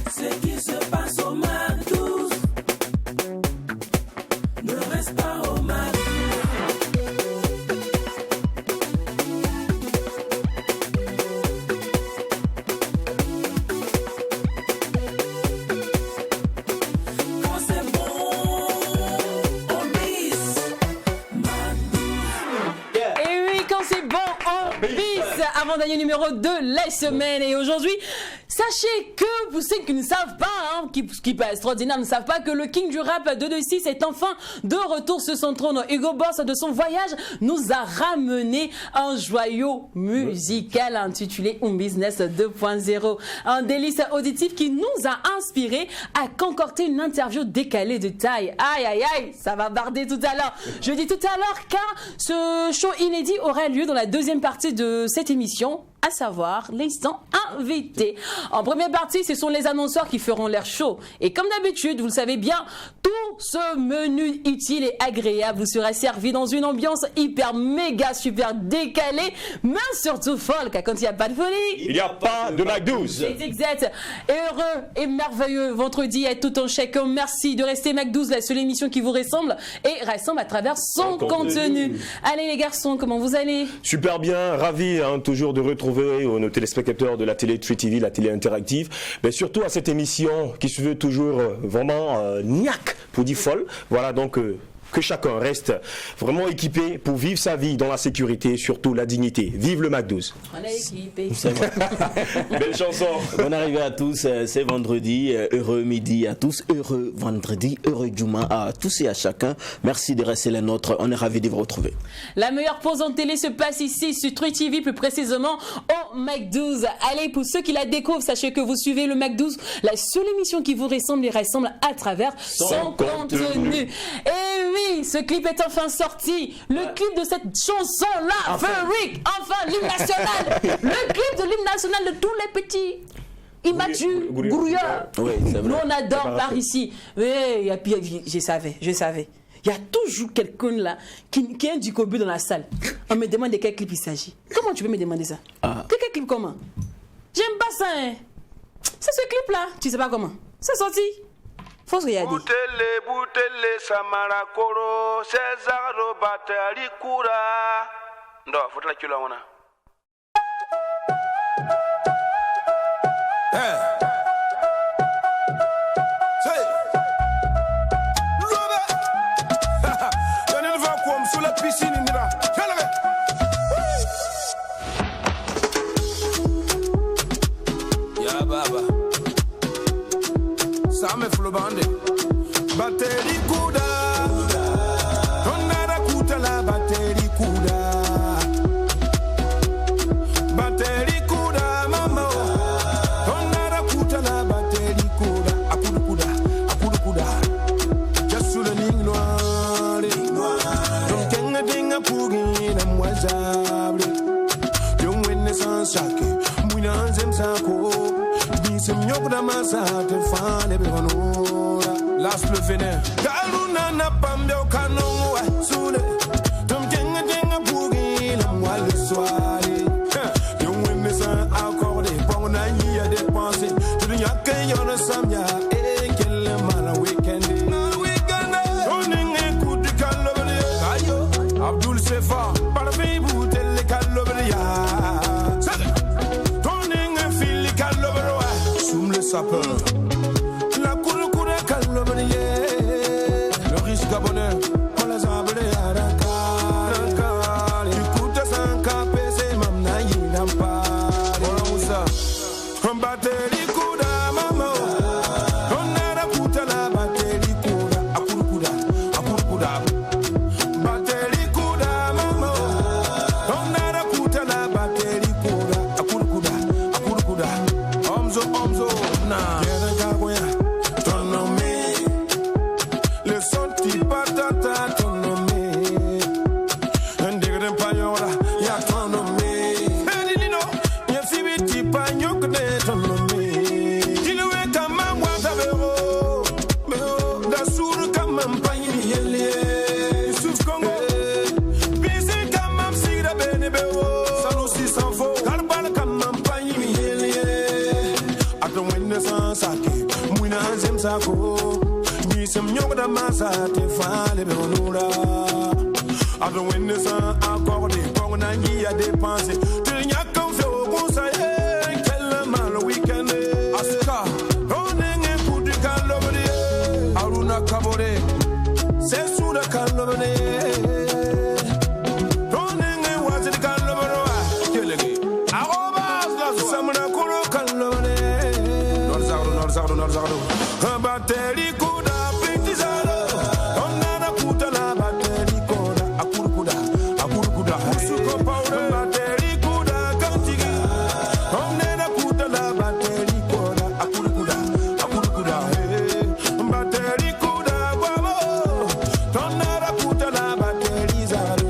Ce qui se passe au Mac 12 ne reste pas au Mac 12. Quand c'est bon, on bise. Mac 12. Et oui, quand c'est bon, on bis. Avant-dernier numéro de la semaine. Et aujourd'hui, sachez que pour ceux qui ne savent pas, qui peut être extraordinaire, ne savent pas que le king du rap 226 est enfin de retour sur son trône. Hugo Boss, de son voyage, nous a ramené un joyau musical intitulé Un Business 2.0. Un délice auditif qui nous a inspiré à concocter une interview décalée de taille. Aïe, aïe, aïe, ça va barder tout à l'heure. Je dis tout à l'heure car ce show inédit aura lieu dans la deuxième partie de cette émission, à savoir l'instant invité. En première partie, ce sont les annonceurs qui feront leur show. Et comme d'habitude, vous le savez bien, tout ce menu utile et agréable vous sera servi dans une ambiance hyper méga super décalée, mais surtout folle, car quand il n'y a pas de folie, il n'y a pas de Mac 12. C'est exact. Heureux et merveilleux vendredi est tout un chacun. Merci de rester Mac 12, la seule émission qui vous ressemble et rassemble à travers son contenu. Allez les garçons, comment vous allez? Super bien, ravi toujours de retrouver nos téléspectateurs de la télé Tree TV, la télé interactive, mais surtout à cette émission qui se veut toujours vraiment niaque pour dire folle. Voilà donc que chacun reste vraiment équipé pour vivre sa vie dans la sécurité et surtout la dignité. Vive le Mac 12. On est équipé. Belle chanson. Bonne arrivée à tous, c'est vendredi, heureux midi à tous, heureux vendredi, heureux Juma à tous et à chacun. Merci de rester les nôtres, on est ravis de vous retrouver. La meilleure pause en télé se passe ici sur Tree TV, plus précisément au Mac 12. Allez, pour ceux qui la découvrent, sachez que vous suivez le Mac 12, la seule émission qui vous ressemble et rassemble à travers son contenu. Et oui, ce clip est enfin sorti. Le clip de cette chanson-là, Furic, enfin l'hymne national. Le clip de l'hymne national de tous les petits immatures, grouillards. Oui, c'est vrai. Nous, on adore par ici. Et puis, je savais. Il y a toujours quelqu'un là qui a un Ducobu dans la salle. On me demande de quel clip il s'agit. Comment tu peux me demander ça? Quel clip comment? J'aime pas ça, hein. C'est ce clip là. Tu sais pas comment? C'est sorti. Faut se regarder. Boutele samara koro Cesaro batali kura. Ndo futa kila wana. Sous la piscine, ya baba Same flow bande Batterie kuda Tonara kuta la batterie kuda Batterie kuda mama Tonara kuta la batterie kuda Akudu kuda Just le ligne noire Donc kenga dinga pugi na mwazable Yung wenne sans sake Mwina nzem sako Nyokda masate fane begonora Las le venin Galuna na pambe o kanon wa Soule Tom jenga jenga bougi la moi le soir Yon wemme sans accordé Bon na yi a dépensé Tu n'y a qu'un yon samia Et qu'elle mala week-end Toning et coup du calobria Ayo Abdul Sefa Parfait boutel le calobria Sapeur. La cour calomnie, le risque gabonais, on les a brûlés à Dakar. Tu coûtes 5 KPC, mam na yinam pa. Voilà où ça. Un batterie kuda maman. On a la coûte la batterie kuda. Akuru kuda. Batterie kuda maman. On a la coûte la batterie kuda. Akuru kuda. Omzo. Le son ti patata ton nommé. Un degré payola, ya ton nommé. Elino, ya fibi ti pagno que ton nommé. Il est comme un watabero. Mais da sur comme un pagni yelé. Sous Congo. Bisi comme un sigra benebero. Salusi sans faux. Carbal comme un pagni yelé. Attends, wenne san sake muina anzem sako ni sem nyoda masa te fale be onura ado wenne san accordé pour na ngi a dépenser te nyaka fe o conseiller quel mal weekend aska onenge kudi kalobri aruna kabore c'est sous le kalobri onenge wazir kalobro kelege samana koro kalobri norzaro bateri kuda pitizalo onana kuta la bateri kuda akurukuda suko powder bateri kuda kantigi onana kuta la bateri kuda akurukuda bateri kuda babo onana kuta la bateri zalo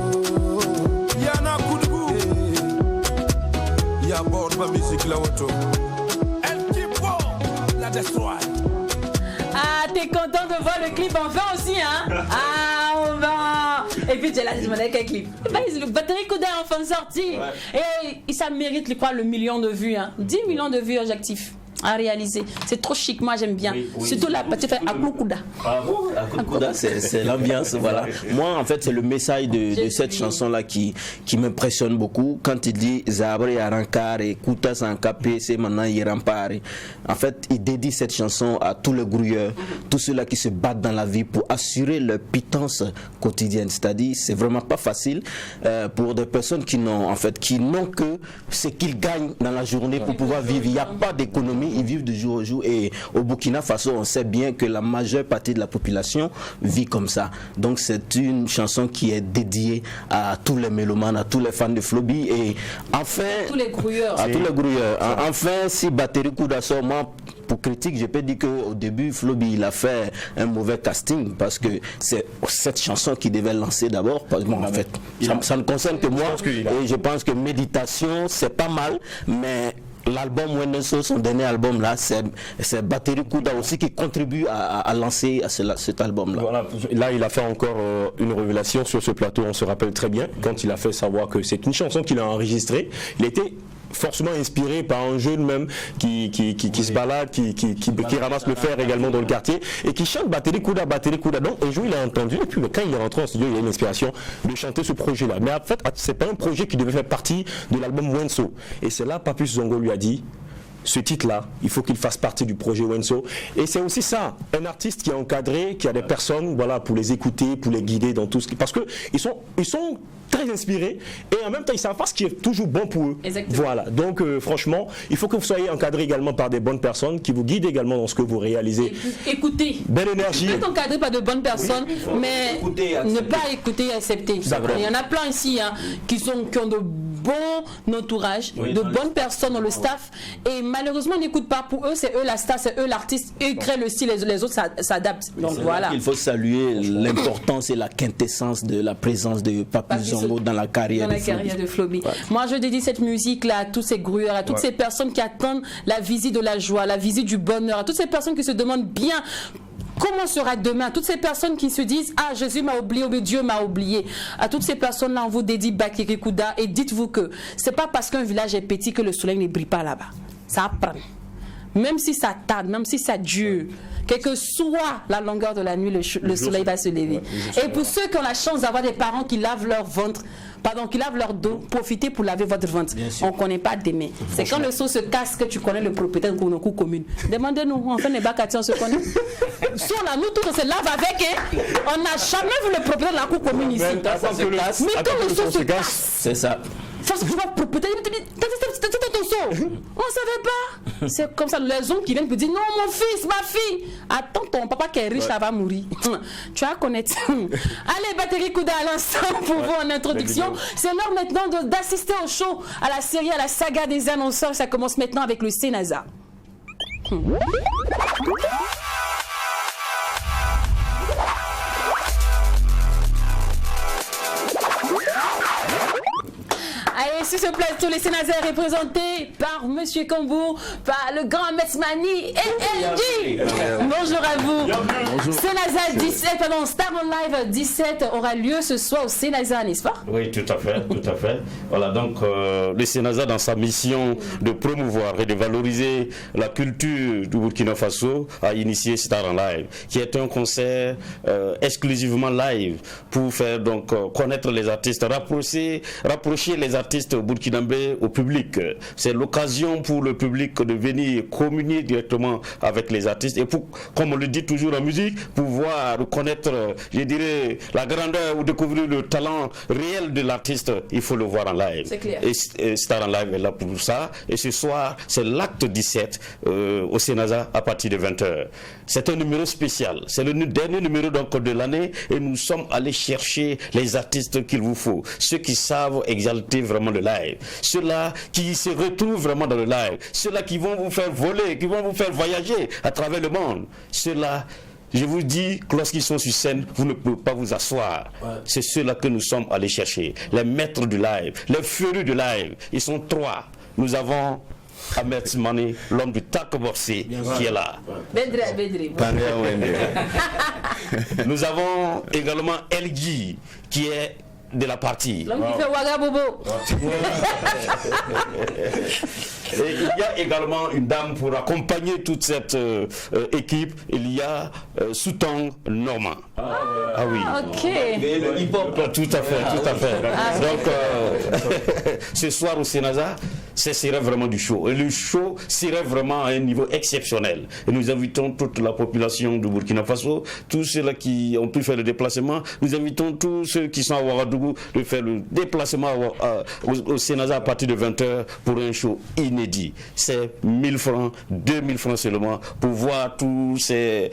yana kudugu ya bord ba musique la auto el tipo la destroy. Ah, t'es content de voir le clip enfin aussi, hein? Ah, on va. Et puis, tu es là, tu me dis quel clip? Bah, le batterie Koda est enfin sorti. Et ça mérite, je crois, le million de vues, hein? 10 millions de vues objectifs à réaliser. C'est trop chic, moi j'aime bien. Surtout là, tu fais Akoukuda. Bravo, Akoukuda, c'est l'ambiance, voilà. Moi, en fait, c'est le message de cette chanson-là qui m'impressionne beaucoup. Quand il dit Zabre Arankare, Kouta Sankapé, c'est maintenant Yerampare. En fait, il dédie cette chanson à tous les grouilleurs, tous ceux-là qui se battent dans la vie pour assurer leur pitance quotidienne. C'est-à-dire, c'est vraiment pas facile pour des personnes qui n'ont que ce qu'ils gagnent dans la journée pour pouvoir vivre. Il n'y a pas d'économie. Ils vivent de jour au jour et au Burkina Faso on sait bien que la majeure partie de la population vit comme ça. Donc c'est une chanson qui est dédiée à tous les mélomanes, à tous les fans de Flobi et enfin tous les grouilleurs. Tous les grouilleurs. Enfin si Battery Kouda sort, moi pour critique je peux dire qu'au début Flobi il a fait un mauvais casting parce que c'est cette chanson qui devait lancer d'abord. Bon, en fait ça ne concerne que moi et je pense que Méditation c'est pas mal mais l'album Wenneso, son dernier album là, c'est Battery Kouda aussi qui contribue à lancer cet album là. Voilà, là il a fait encore une révélation sur ce plateau, on se rappelle très bien, quand il a fait savoir que c'est une chanson qu'il a enregistrée, il était forcément inspiré par un jeune même qui se balade, qui ramasse le fer également dans le quartier et qui chante Battery Kouda. Donc un jour il a entendu et puis quand il est rentré en studio il a une inspiration de chanter ce projet là. Mais en fait c'est pas un projet qui devait faire partie de l'album Wenso. Et c'est là Papus Zongo lui a dit ce titre-là, il faut qu'il fasse partie du projet Wenso. Et c'est aussi ça, un artiste qui est encadré, qui a des personnes, voilà, pour les écouter, pour les guider dans tout ce qui... Parce qu'ils sont très inspirés et en même temps, ils savent pas ce qui est toujours bon pour eux. Exactement. Voilà, donc franchement, il faut que vous soyez encadré également par des bonnes personnes qui vous guident également dans ce que vous réalisez. Écoutez. Belle énergie. Être encadré par de bonnes personnes, mais ne pas écouter et accepter. Il y en a plein ici hein, qui ont de bons entourages, de bonnes personnes dans le staff et malheureusement ils n'écoutent pas. Pour eux c'est eux la star, c'est eux l'artiste, eux créent le style, les autres s'adaptent. Donc voilà. Il faut saluer l'importance et la quintessence de la présence de Papus Zongo dans la carrière de Flobi. Ouais. Moi je dédie cette musique là à tous ces grouilleurs, à toutes ces personnes qui attendent la visite de la joie, la visite du bonheur, à toutes ces personnes qui se demandent bien comment sera demain, toutes ces personnes qui se disent ah Jésus m'a oublié ou Dieu m'a oublié, à toutes ces personnes là on vous dédie Battery Kouda et dites-vous que c'est pas parce qu'un village est petit que le soleil ne brille pas là-bas. Ça apprend. Même si ça tarde, même si ça dure, quelle que soit la longueur de la nuit, le soleil va se lever. Et pour ceux qui ont la chance d'avoir des parents qui lavent leur ventre, qui lavent leur dos, profitez pour laver votre ventre. On ne connaît pas demain. C'est quand le seau se casse que tu connais le propriétaire de nos commune. Demandez-nous, on fait les bacs on se connaît. Si on a nous tous, on se lave avec, hein. On n'a jamais vu le propriétaire de la cour commune ici. Mais quand le seau se casse, c'est ça. Parce que tu vois, propriétaire, t'as ton seau. On ne savait pas. C'est comme ça, les hommes qui viennent te dire non, mon fils, ma fille. Attends, ton papa qui est riche, ça va mourir. Tu vas connaître. Allez, Battery Kouda à l'instant pour vous en introduction. C'est l'heure maintenant d'assister au show, à la série, à la saga des annonceurs. Ça commence maintenant avec le Sénasa. Allez, sur ce plateau, les Sénazais représentés par Monsieur Kambo, par le grand Metsmani et LG. Bonjour à vous. Bonjour. Sénaza 17, pardon, Star on Live 17 aura lieu ce soir au Sénaza, n'est-ce pas? Oui, tout à fait, tout à fait. Voilà, donc le Sénaza, dans sa mission de promouvoir et de valoriser la culture du Burkina Faso, a initié Star on Live, qui est un concert exclusivement live pour faire donc connaître les artistes, rapprocher les artistes burkinabés au public. C'est l'occasion pour le public de venir communier directement avec les artistes et pour, comme on le dit toujours en musique, pouvoir reconnaître, je dirais, la grandeur ou découvrir le talent réel de l'artiste. Il faut le voir en live. C'est clair. Et Star en Live est là pour ça. Et ce soir, c'est l'acte 17 au Sénaza à partir de 20h. C'est un numéro spécial. C'est le dernier numéro donc de l'année et nous sommes allés chercher les artistes qu'il vous faut. Ceux qui savent exalter vraiment le live. Ceux-là qui se retrouvent vraiment dans le live. Ceux-là qui vont vous faire voler, qui vont vous faire voyager à travers le monde. Ceux-là, je vous dis que lorsqu'ils sont sur scène, vous ne pouvez pas vous asseoir. Ouais. C'est ceux-là que nous sommes allés chercher. Les maîtres du live, les férus du live. Ils sont 3. Nous avons Ahmed Mani, l'homme du Tak Borsé, qui est là. Bedri. Nous avons également LG, qui est de la partie. L'homme qui fait Waga Bobo. Et il y a également une dame pour accompagner toute cette équipe. Il y a Soutang Normand. Ah oui. Ok. Le hip-hop. Tout à fait. Donc, ce soir au Sénaza, ce serait vraiment du show. Et le show serait vraiment à un niveau exceptionnel. Et nous invitons toute la population du Burkina Faso, tous ceux-là qui ont pu faire le déplacement. Nous invitons tous ceux qui sont à Ouagadougou de faire le déplacement au Sénaza à partir de 20h pour un show inédit. C'est 1000 francs, 2000 francs seulement pour voir tous ces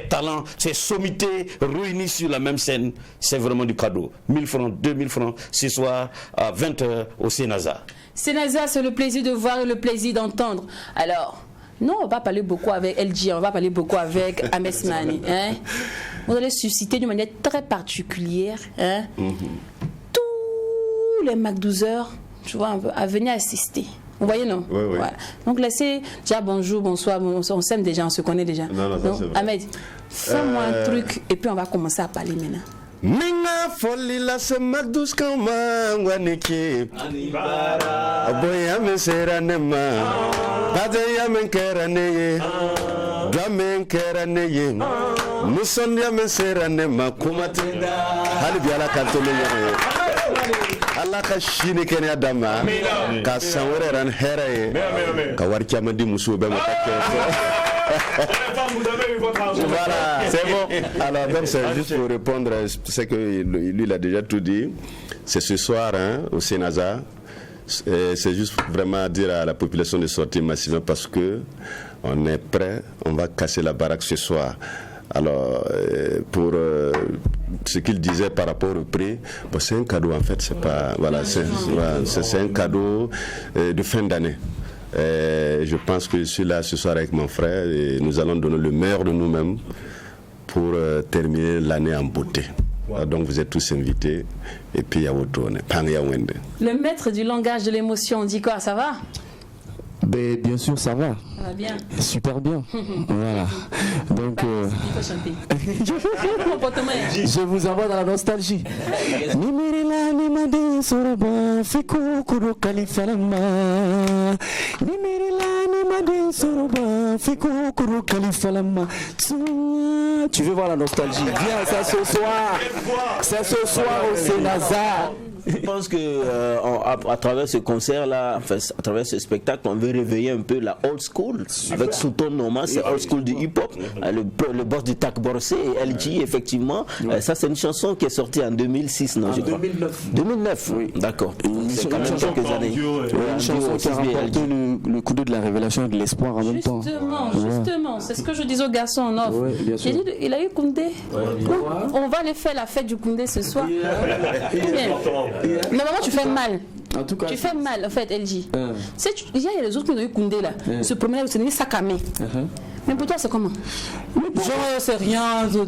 talents, ces sommités réunis sur la même scène. C'est vraiment du cadeau. 1000 francs, 2000 francs ce soir à 20h au Sénaza. Sénaza, c'est le plaisir de voir et le plaisir d'entendre. Alors, non, on va parler beaucoup avec LG, on va parler beaucoup avec Ahmed Mani. Hein? Vous allez susciter d'une manière très particulière tous les Mac 12h, tu vois, à venir assister. Vous voyez, non? Oui. Voilà. Donc, laissez déjà bonjour, bonsoir, on s'aime déjà, on se connaît déjà. Non, donc, Ahmed, fais-moi un truc et puis on va commencer à parler maintenant. Minga foli la sema duskama waniki Aboya men sera nema Badaya men kera neye Dwamen kera neye Muson ya men sera nema Kumatinda Hali biala kantole yere Allah ka shini kenya dama Ka sanwere ran hera Ka warkia mandi musu be Voilà, c'est bon. Alors, donc, c'est juste pour répondre à ce que lui, il a déjà tout dit. C'est ce soir au Sénaza. C'est juste vraiment dire à la population de sortir massivement parce que on est prêt, on va casser la baraque ce soir. Alors, pour ce qu'il disait par rapport au prix, bon, c'est un cadeau en fait, c'est pas, voilà, c'est un cadeau de fin d'année. Je pense que je suis là ce soir avec mon frère et nous allons donner le meilleur de nous-mêmes pour terminer l'année en beauté. Donc vous êtes tous invités et puis il y a votre tournée. Le maître du langage de l'émotion, on dit quoi? Ça va? Ben, bien sûr, ça va. Ça va bien. Super bien. Voilà. Donc, il faut chanter. je vous envoie dans la nostalgie. Nimirila nimade soroba fiku kuru kalifalama. Nimirila nimade soroba fiku kuru kalifalama. Tu veux voir la nostalgie? Viens, c'est ce soir. C'est ce soir au Sénaza. Je pense que à travers ce concert-là, enfin, à travers ce spectacle, on veut réveiller un peu la old school. Avec Souton Norman, c'est old school du hip-hop. Le boss du Tak Borsé et LG, effectivement. Ça, c'est une chanson qui est sortie en 2006, non, je crois. 2009, oui. D'accord. C'est quand même quelques années. Une chanson qui a remporté le coup de la révélation et de l'espoir en même temps. Justement, c'est ce que je dis aux garçons en off. J'ai dit, il a eu Koundé. On va aller faire la fête du Koundé ce soir. Mais maman, tu fais mal. En tout cas, Tu fais mal, en fait, LG. Tu sais, il y a les autres qui ont eu Koundé là. Se promener avec ses sac à main. Mais pour toi, c'est comment? Genre, c'est rien. Non,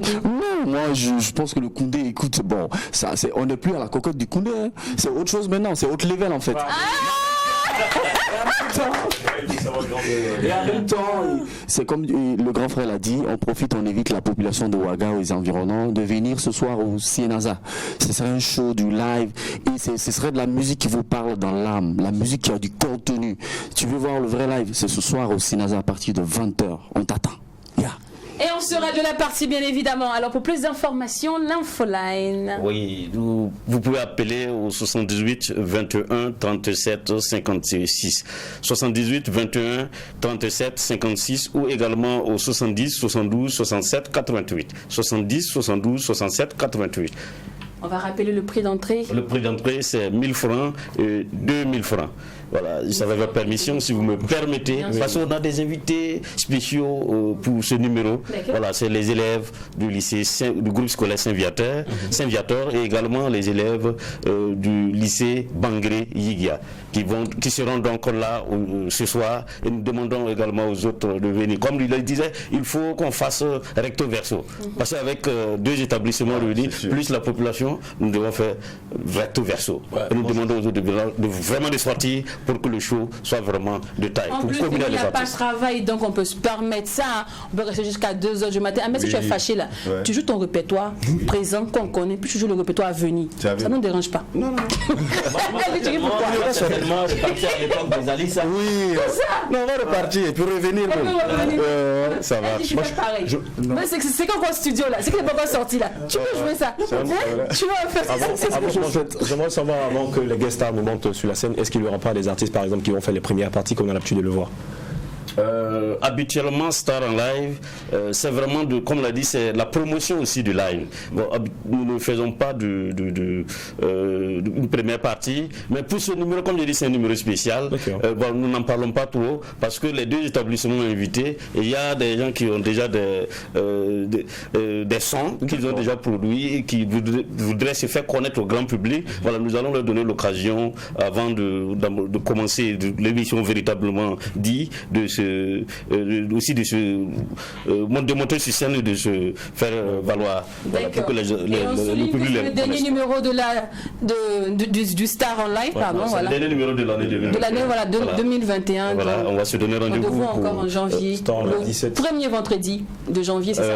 moi je pense que le Koundé, écoute, bon, ça, on n'est plus à la cocotte du Koundé, hein. C'est autre chose maintenant, c'est autre level en fait. Et en même temps, c'est comme le grand frère l'a dit, on profite, on évite la population de Ouaga ou les environnants de venir ce soir au Cienaza. Ce serait un show, du live, et ce serait de la musique qui vous parle dans l'âme, la musique qui a du contenu. Tu veux voir le vrai live, c'est ce soir au Cienaza à partir de 20h. On t'attend. Yeah. Et on sera de la partie, bien évidemment. Alors, pour plus d'informations, l'infoline. Oui, vous pouvez appeler au 78 21 37 56. 78 21 37 56 ou également au 70 72 67 88. 70 72 67 88. On va rappeler le prix d'entrée. Le prix d'entrée, c'est 1000 francs et 2000 francs. Voilà, ça va votre permission, si vous me permettez, parce qu'on a des invités spéciaux pour ce numéro. Voilà, c'est les élèves du lycée du groupe scolaire Saint-Viateur et également les élèves du lycée Bangré Yigia qui seront donc là ce soir, et nous demandons également aux autres de venir. Comme il le disait, il faut qu'on fasse recto verso, parce qu'avec deux établissements réunis, plus la population, nous devons faire recto verso. Et nous demandons aux autres de vraiment de sortir pour que le show soit vraiment de taille. En plus, il n'y a pas de travail, donc on peut se permettre ça. Hein. On peut rester jusqu'à 2h du matin. Ah, mais si tu es fâché là, tu joues ton répertoire présent qu'on connaît, puis tu joues le répertoire à venir. Ça ne nous dérange pas. Non. Certainement repartir à l'époque des Alissa. Oui, non, on va repartir et puis revenir. Ça va. Moi, pareil. Mais c'est quand on studio là, c'est qu'il n'est pas encore sorti là. Tu peux jouer ça. Tu vas faire ça. J'aimerais savoir, avant que les guest stars nous montent sur la scène, est-ce qu'il n'y aura pas des artistes par exemple qui vont faire les premières parties qu'on a l'habitude de le voir? Habituellement, Star en live, c'est vraiment, comme l'a dit, c'est la promotion aussi du live. Bon, nous ne faisons pas une première partie, mais pour ce numéro, comme je dis, c'est un numéro spécial. Bon, nous n'en parlons pas trop parce que les deux établissements invités, il y a des gens qui ont déjà des sons qu'ils ont déjà produits et qui voudraient se faire connaître au grand public. Voilà, nous allons leur donner l'occasion, avant de commencer l'émission véritablement dit, aussi de monter sur scène et de se faire valoir, voilà, pour que le public le dernier numéro du Star en live, pardon, voilà. Le dernier numéro de l'année 2021. Voilà, on va se donner rendez-vous encore en janvier, le premier vendredi de janvier, c'est ça?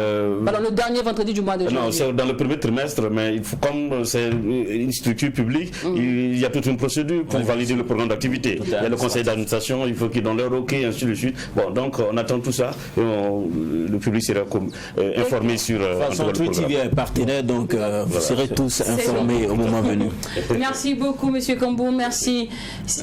Alors le dernier vendredi du mois de janvier. Non, c'est dans le premier trimestre, mais il faut, comme c'est une structure publique, il y a toute une procédure pour valider le programme d'activité. Il y a le conseil d'administration, il faut qu'ils donnent leur OK, ainsi de suite. Bon, donc on attend tout ça et le public sera informé sur de toute façon, True TV est partenaire, donc vous serez tous informés au moment venu. Merci beaucoup Monsieur Kambou, merci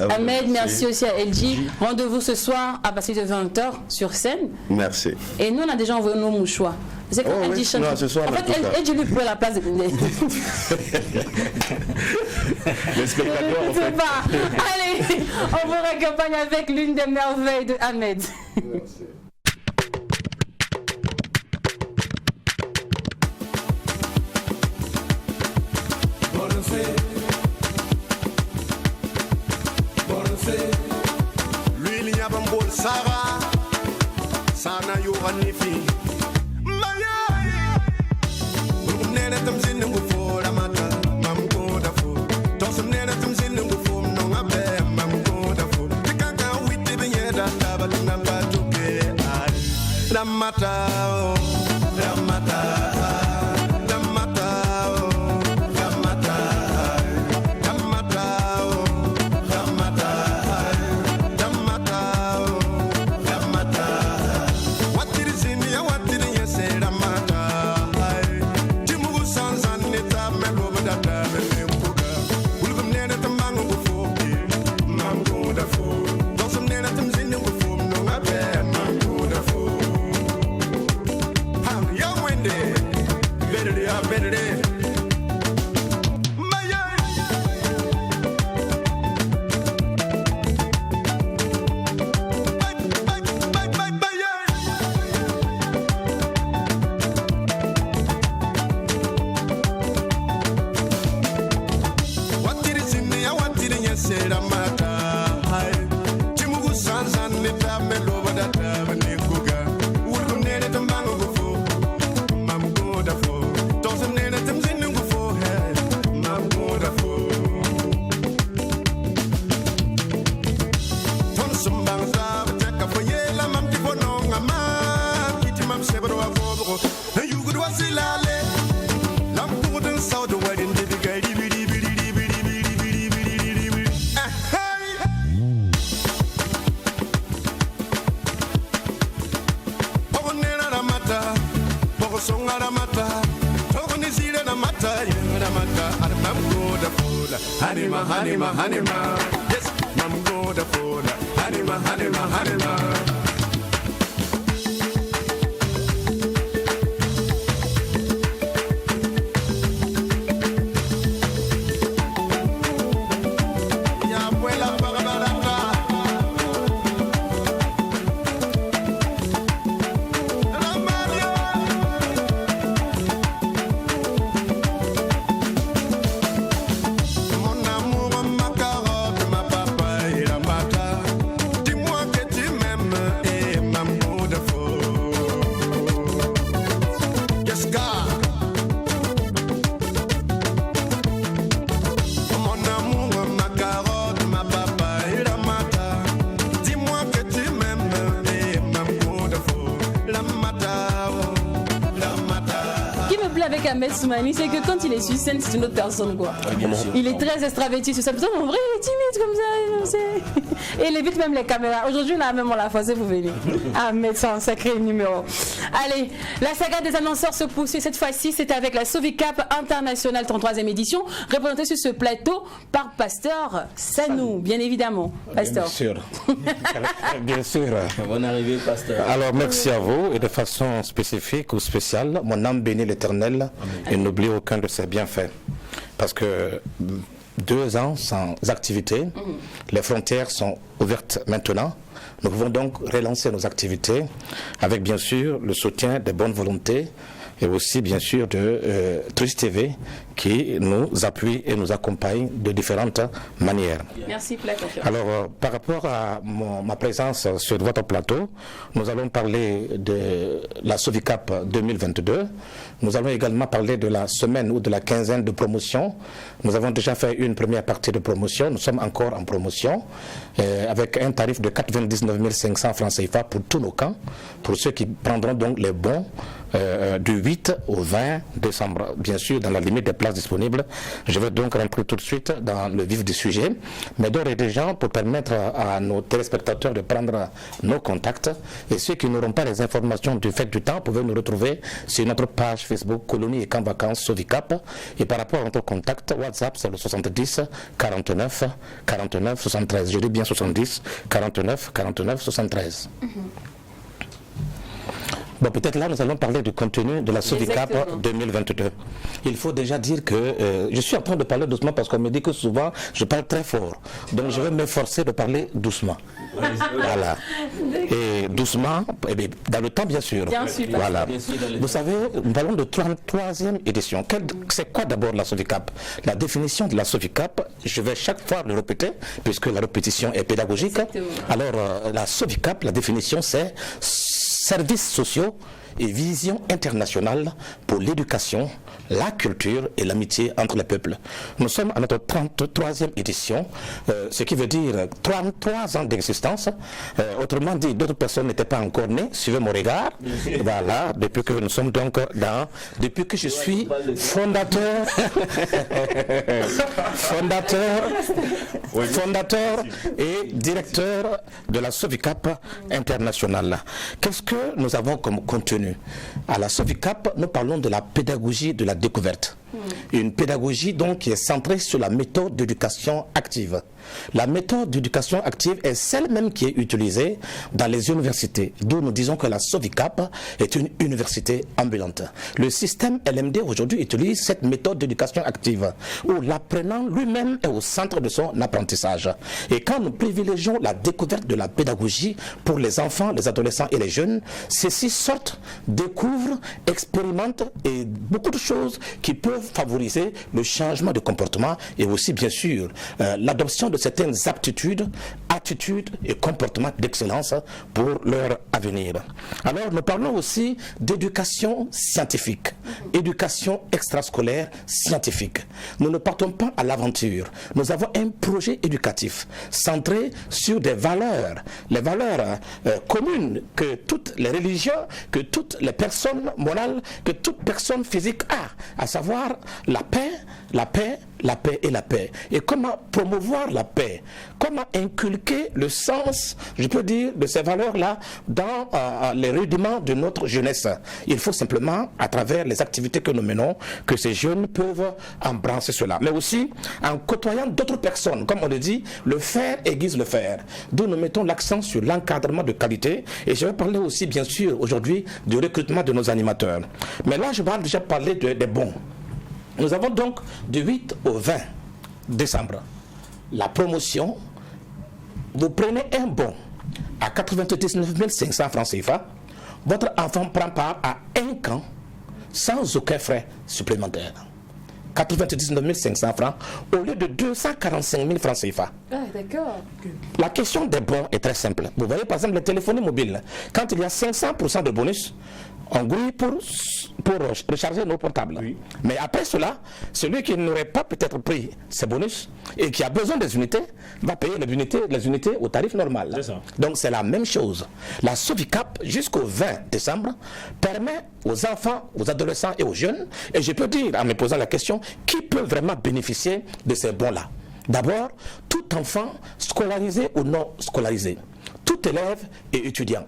Ahmed, merci aussi à LG. Rendez-vous ce soir à partir de 20h sur scène. Merci. Et nous on a déjà envoyé nos mouchoirs. C'est quand LG chante. Non, ce soir, en fait, LG lui prend la place de Les spectateurs, en fait. Allez, on vous raccompagne avec l'une des merveilles de Ahmed. Merci. Lui, il y a un bol Sarah, Sana Yohanifi. Ramata, Ramata, Ramata, Ramata, Ramata, Ramata, Ramata, Ramata. What did it say me? What did you say, Ramata? Timu Sansan, Nita, Melo, Data, Meluga. We'll come near the mango before Mango the fool. Don't some near them in the before, no, I bear Mango the fool. Young Wendy. bonga ma kiti mam sebro wa vobro you go wasilale lam pour den saw de wadin de gay di bi Ogonera na mata Bogosonga na mata Ogonizire na mata Yera mata Mam go da fola Hanima hanima hanima Yes mam go da fola Hanima hanima hanima Avec Ahmed Soumani, c'est que quand il est sur scène, c'est une autre personne, quoi. Il est très extraverti sur ça. Putain, en vrai, il est timide comme ça. Et il évite même les caméras. Aujourd'hui, on a même la force pour venir. Ahmed, c'est un sacré numéro. Allez, la saga des annonceurs se poursuit. Cette fois-ci, c'est avec la Sovicap International 33e édition, représentée sur ce plateau par Pasteur Sanou, bien évidemment. Pasteur. Bien sûr. Bien sûr. Bonne arrivée, Pasteur. Alors, merci à vous et de façon spécifique ou spéciale, mon âme bénit l'Éternel et n'oublie aucun de ses bienfaits. Parce que 2 ans sans activité, les frontières sont ouvertes maintenant. Nous pouvons donc relancer nos activités avec bien sûr le soutien des bonnes volontés et aussi bien sûr de Twitch TV qui nous appuie et nous accompagne de différentes manières. Merci pour la confiance. Alors, par rapport à ma présence sur votre plateau, nous allons parler de la Sovicap 2022. Nous allons également parler de la semaine ou de la quinzaine de promotion. Nous avons déjà fait une première partie de promotion. Nous sommes encore en promotion avec un tarif de 99 500 francs CFA pour tous nos camps, pour ceux qui prendront donc les bons du 8 au 20 décembre, bien sûr dans la limite des places disponibles. Je vais donc rentrer tout de suite dans le vif du sujet, mais d'ores et déjà pour permettre à nos téléspectateurs de prendre nos contacts, et ceux qui n'auront pas les informations du fait du temps peuvent nous retrouver sur notre page Facebook Colonie et Camp Vacances Sovicap, et par rapport à notre contact WhatsApp c'est le 70 49 49 73, je dis bien 70 49 49 73. Bon, peut-être là, nous allons parler du contenu de la Sovicap 2022. Il faut déjà dire que je suis en train de parler doucement parce qu'on me dit que souvent, je parle très fort. Donc, je vais m'efforcer de parler doucement. Voilà. Et doucement, et bien, dans le temps, bien sûr. Bien sûr. Voilà. Vous savez, nous parlons de 33e édition. C'est quoi d'abord la Sovicap? La définition de la Sovicap, je vais chaque fois le répéter, puisque la répétition est pédagogique. Exactement. Alors, la Sovicap, la définition, c'est services sociaux et vision internationale pour l'éducation, la culture et l'amitié entre les peuples. Nous sommes à notre 33e édition, ce qui veut dire 33 ans d'existence. Autrement dit, d'autres personnes n'étaient pas encore nées, suivez mon regard. Voilà, depuis que nous sommes donc depuis que je suis fondateur, fondateur et directeur de la Sovicap International. Qu'est-ce que nous avons comme contenu? À la Sovicap, nous parlons de la pédagogie de la découverte. Une pédagogie donc qui est centrée sur la méthode d'éducation active. La méthode d'éducation active est celle même qui est utilisée dans les universités, d'où nous disons que la Sovicap est une université ambulante. Le système LMD aujourd'hui utilise cette méthode d'éducation active où l'apprenant lui-même est au centre de son apprentissage. Et quand nous privilégions la découverte de la pédagogie pour les enfants, les adolescents et les jeunes, ceux-ci sortent, découvrent, expérimentent et beaucoup de choses qui peuvent favoriser le changement de comportement et aussi bien sûr l'adoption de certaines aptitudes attitude et comportement d'excellence pour leur avenir. Alors, nous parlons aussi d'éducation scientifique, éducation extrascolaire scientifique. Nous ne partons pas à l'aventure. Nous avons un projet éducatif centré sur des valeurs, les valeurs communes que toutes les religions, que toutes les personnes morales, que toute personne physique a, à savoir la paix, la paix, la paix et la paix. Et comment promouvoir la paix? Comment inculquer le sens, je peux dire, de ces valeurs-là dans les rudiments de notre jeunesse? Il faut simplement, à travers les activités que nous menons, que ces jeunes peuvent embrasser cela. Mais aussi en côtoyant d'autres personnes. Comme on le dit, le faire aiguise le faire. D'où nous mettons l'accent sur l'encadrement de qualité. Et je vais parler aussi, bien sûr, aujourd'hui, du recrutement de nos animateurs. Mais là, je vais déjà parler des bons. Nous avons donc du 8 au 20 décembre la promotion. Vous prenez un bon à 99 500 francs CFA. Votre enfant prend part à un camp sans aucun frais supplémentaire. 99 500 francs au lieu de 245 000 francs CFA. Ah, d'accord. La question des bons est très simple. Vous voyez par exemple les téléphones mobiles. Quand il y a 500% de bonus, on grouille pour recharger nos portables. Oui. Mais après cela, celui qui n'aurait pas peut-être pris ces bonus et qui a besoin des unités, va payer les unités au tarif normal. Donc c'est la même chose. La Sovicap, jusqu'au 20 décembre, permet aux enfants, aux adolescents et aux jeunes, et je peux dire en me posant la question, qui peut vraiment bénéficier de ces bons-là? D'abord, tout enfant scolarisé ou non scolarisé, tout élève et étudiant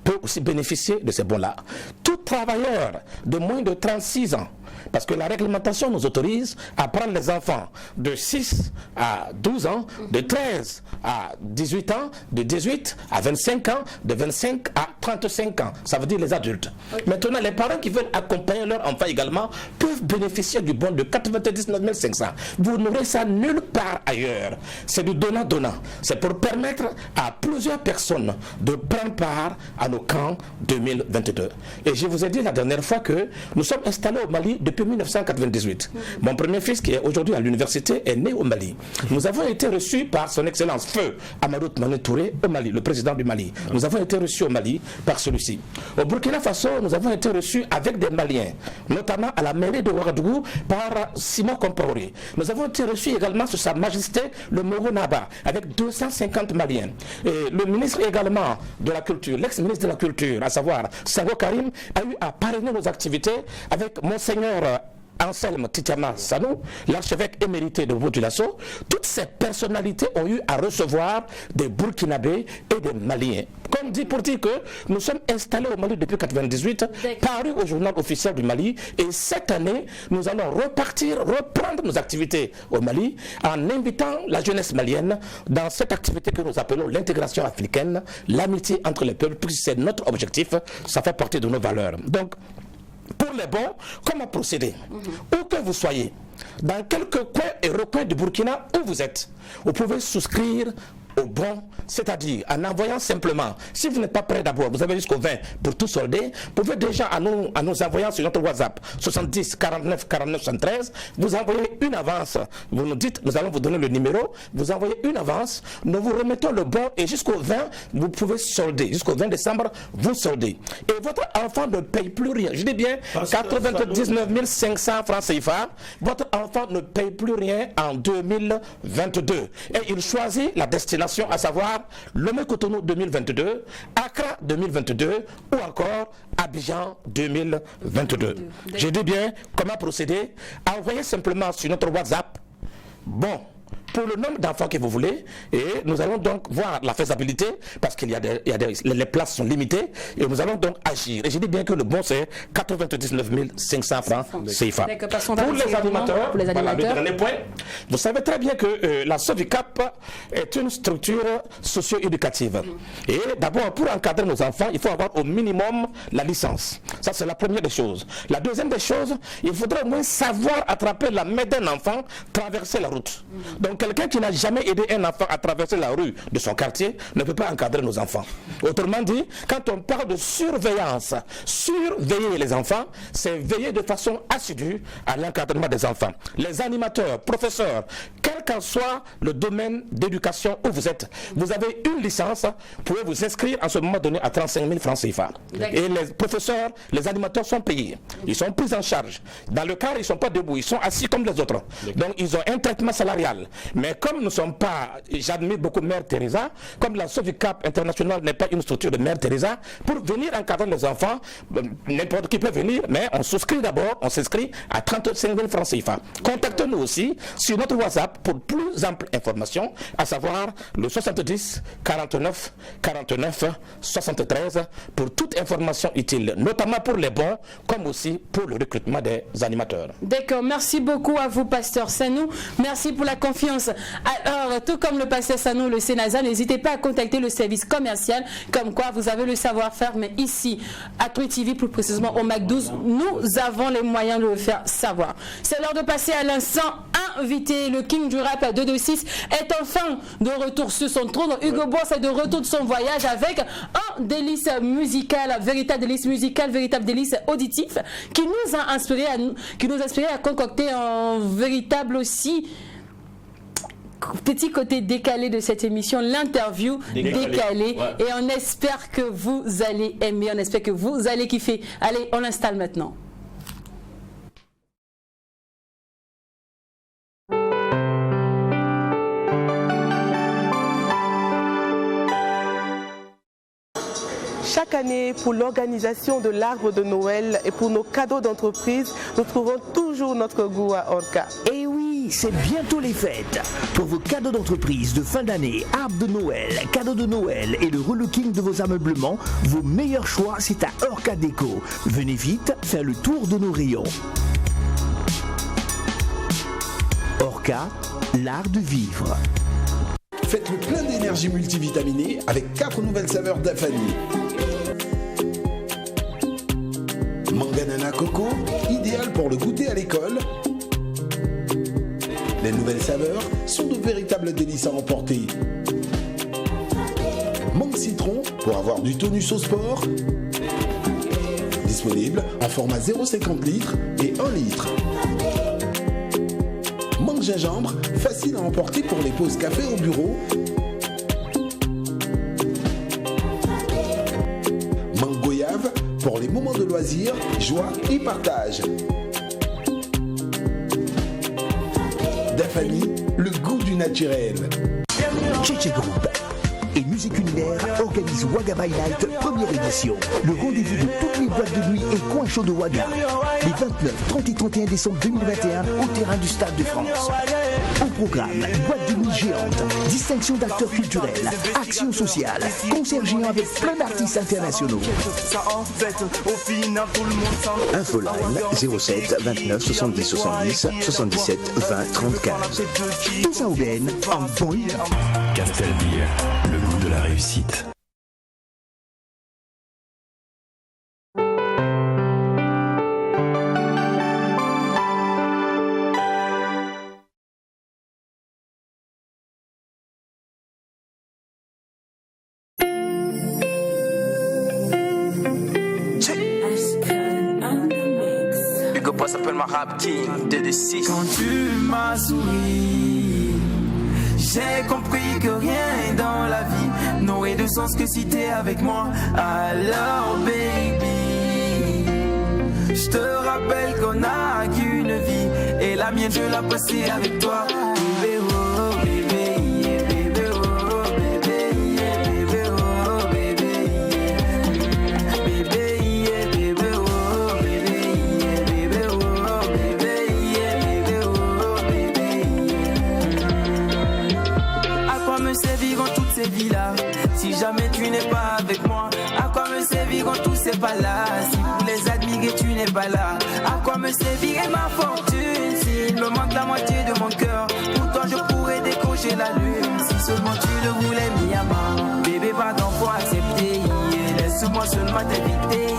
peut aussi bénéficier de ces bons-là. Tout travailleur de moins de 36 ans, parce que la réglementation nous autorise à prendre les enfants de 6 à 12 ans, de 13 à 18 ans, de 18 à 25 ans, de 25 à 35 ans. Ça veut dire les adultes. Maintenant, les parents qui veulent accompagner leur enfant également peuvent bénéficier du bon de 99 500. Vous n'aurez ça nulle part ailleurs. C'est du donnant-donnant. C'est pour permettre à plusieurs personnes de prendre part à nos camps 2022. Et je vous ai dit la dernière fois que nous sommes installés au Mali depuis 1998. Mon premier fils, qui est aujourd'hui à l'université, est né au Mali. Nous avons été reçus par son excellence Feu Amadou Mané Touré au Mali, le président du Mali. Nous avons été reçus au Mali par celui-ci. Au Burkina Faso, nous avons été reçus avec des Maliens, notamment à la mairie de Ouagadougou par Simon Compaoré. Nous avons été reçus également sur Sa Majesté le Moro Naba avec 250 Maliens. Et le ministre également de la Culture, l'ex-ministre de la Culture, à savoir Sango Karim, a eu à parrainer nos activités avec Monseigneur Anselme Titiama Sanou, l'archevêque émérité de Bourkina-Faso. Toutes ces personnalités ont eu à recevoir des Burkinabés et des Maliens. Comme dit pour dire que nous sommes installés au Mali depuis 1998, paru au journal officiel du Mali, et cette année, nous allons reprendre nos activités au Mali en invitant la jeunesse malienne dans cette activité que nous appelons l'intégration africaine, l'amitié entre les peuples, puisque c'est notre objectif, ça fait partie de nos valeurs. Donc, pour les bons, comment procéder? Où que vous soyez, dans quelques coins et recoins du Burkina où vous êtes, vous pouvez souscrire au bon, c'est-à-dire en envoyant simplement, si vous n'êtes pas prêt d'abord, vous avez jusqu'au 20 pour tout solder, vous pouvez déjà en nous envoyant sur notre WhatsApp 70 49 49 73, vous envoyez une avance, vous nous dites, nous allons vous donner le numéro, vous envoyez une avance, nous vous remettons le bon et jusqu'au 20, vous pouvez solder, jusqu'au 20 décembre, vous soldez. Et votre enfant ne paye plus rien, je dis bien 99 500 francs CFA, votre enfant ne paye plus rien en 2022 et il choisit la destination, à savoir Lomé Cotonou 2022, Accra 2022 ou encore Abidjan 2022. Je dis bien comment procéder. Envoyez simplement sur notre WhatsApp bon pour le nombre d'enfants que vous voulez et nous allons donc voir la faisabilité parce qu'il y a les places sont limitées et nous allons donc agir. Et je dis bien que le bon c'est 99 500 francs CFA. Pour les animateurs, voilà le dernier point. Vous savez très bien que la Sovicap est une structure socio-éducative. Et d'abord, pour encadrer nos enfants, il faut avoir au minimum la licence. Ça, c'est la première des choses. La deuxième des choses, il faudrait au moins savoir attraper la main d'un enfant, traverser la route. Donc, Donc quelqu'un qui n'a jamais aidé un enfant à traverser la rue de son quartier ne peut pas encadrer nos enfants. Autrement dit, quand on parle de surveillance, surveiller les enfants, c'est veiller de façon assidue à l'encadrement des enfants. Les animateurs, professeurs, quel qu'en soit le domaine d'éducation où vous êtes, vous avez une licence, vous pouvez vous inscrire en ce moment donné à 35 000 francs CFA. Et les professeurs, les animateurs sont payés. Ils sont pris en charge. Dans le cas, ils ne sont pas debout, ils sont assis comme les autres. Donc ils ont un traitement salarial. Mais comme nous ne sommes pas, j'admire beaucoup Mère Teresa, comme la Sovicap internationale n'est pas une structure de Mère Teresa, pour venir encadrer les enfants, n'importe qui peut venir, mais on souscrit d'abord, on s'inscrit à 35 000 francs CFA. Contactez-nous aussi sur notre WhatsApp pour plus ample information, à savoir le 70 49 49 73 pour toute information utile, notamment pour les bons, comme aussi pour le recrutement des animateurs. D'accord, merci beaucoup à vous, pasteur Sanou. Merci pour la confiance. Alors, tout comme le pasteur Sanou, le Sénasa, n'hésitez pas à contacter le service commercial, comme quoi vous avez le savoir-faire, mais ici, à True TV, plus précisément au Mac 12, nous avons les moyens de le faire savoir. C'est l'heure de passer à l'instant invité. Le King du rap à 226 est enfin de retour sur son trône. Hugo Boss est de retour de son voyage avec un délice musical, véritable délice auditif, qui nous a inspiré à concocter un véritable aussi petit côté décalé de cette émission, l'interview décalée. Ouais. Et on espère que vous allez aimer, on espère que vous allez kiffer. Allez, on l'installe maintenant. Chaque année, pour l'organisation de l'arbre de Noël et pour nos cadeaux d'entreprise, nous trouvons toujours notre goût à Orca. Et oui, c'est bientôt les fêtes. Pour vos cadeaux d'entreprise de fin d'année, arbre de Noël, cadeaux de Noël et le relooking de vos ameublements, vos meilleurs choix, c'est à Orca Déco. Venez vite faire le tour de nos rayons. Orca, l'art de vivre. Faites le plein d'énergie multivitaminée avec 4 nouvelles saveurs d'Afani. Manganana coco, idéal pour le goûter à l'école. Les nouvelles saveurs sont de véritables délices à emporter. Mangue citron pour avoir du tonus au sport. Disponible en format 0,50 litres et 1 litre. Mangue gingembre, facile à emporter pour les pauses café au bureau. Mangue goyave pour les moments de loisirs, joie et partage. Dafani, le goût du naturel. Tchétché Group et Musique Univers organise Ouaga by Night première édition. Le rendez-vous de toutes les boîtes de nuit et coins chauds de Ouaga. Les 29, 30 et 31 décembre 2021 au terrain du Stade de France. Au programme, boîte de nuit géante, distinction d'acteurs culturels, action sociale, concert géant avec plein d'artistes internationaux. Infoline 07 29 70 70 77 20 35. Tout ça au BN en bon lieu. Castel Beer, le goût de la réussite. S'appelle ma rap king de 6. Quand tu m'as souri, j'ai compris que rien dans la vie n'aurait de sens que si t'es avec moi. Alors baby, je te rappelle qu'on n'a qu'une vie et la mienne je la passée avec toi. Bébé, oh, bébé, yeah, bébé, oh, bébé, yeah, bébé, oh, bébé, yeah. Bébé, yeah, bébé, oh, bébé, yeah, bébé, oh, bébé, yeah, bébé, oh, bébé, yeah. À quoi me serviront toutes ces vies-là si jamais tu n'es pas avec moi? À quoi me serviront tous ces palaces si pour les admirer tu n'es pas là? À quoi me servirait ma fortune s'il me manque la moitié de mon cœur? Pourtant je pourrais décocher la lune si seulement tu le voulais, Miyama. Bébé, pardon pour accepter, laisse-moi seulement t'inviter.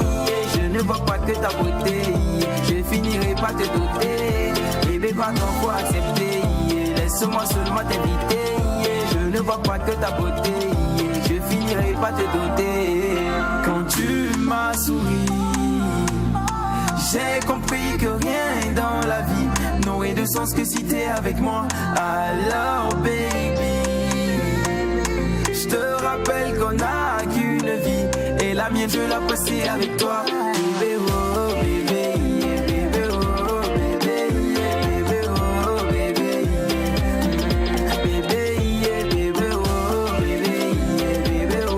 Je ne vois pas que ta beauté, je finirai par te doter. Bébé, pardon pour accepter, laisse-moi seulement t'inviter. Je ne vois pas que ta beauté. Je finirai par te doter. Quand tu m'as souri, j'ai compris que rien dans la vie n'aurait de sens que si t'es avec moi. Alors baby, je te rappelle qu'on a qu'une vie et la mienne je la passer avec toi. Bébé, oh bébé, yeah, bébé, oh bébé, yeah, bébé, oh bébé, yeah. Bébé, yeah, bébé, oh bébé, yeah, bébé, oh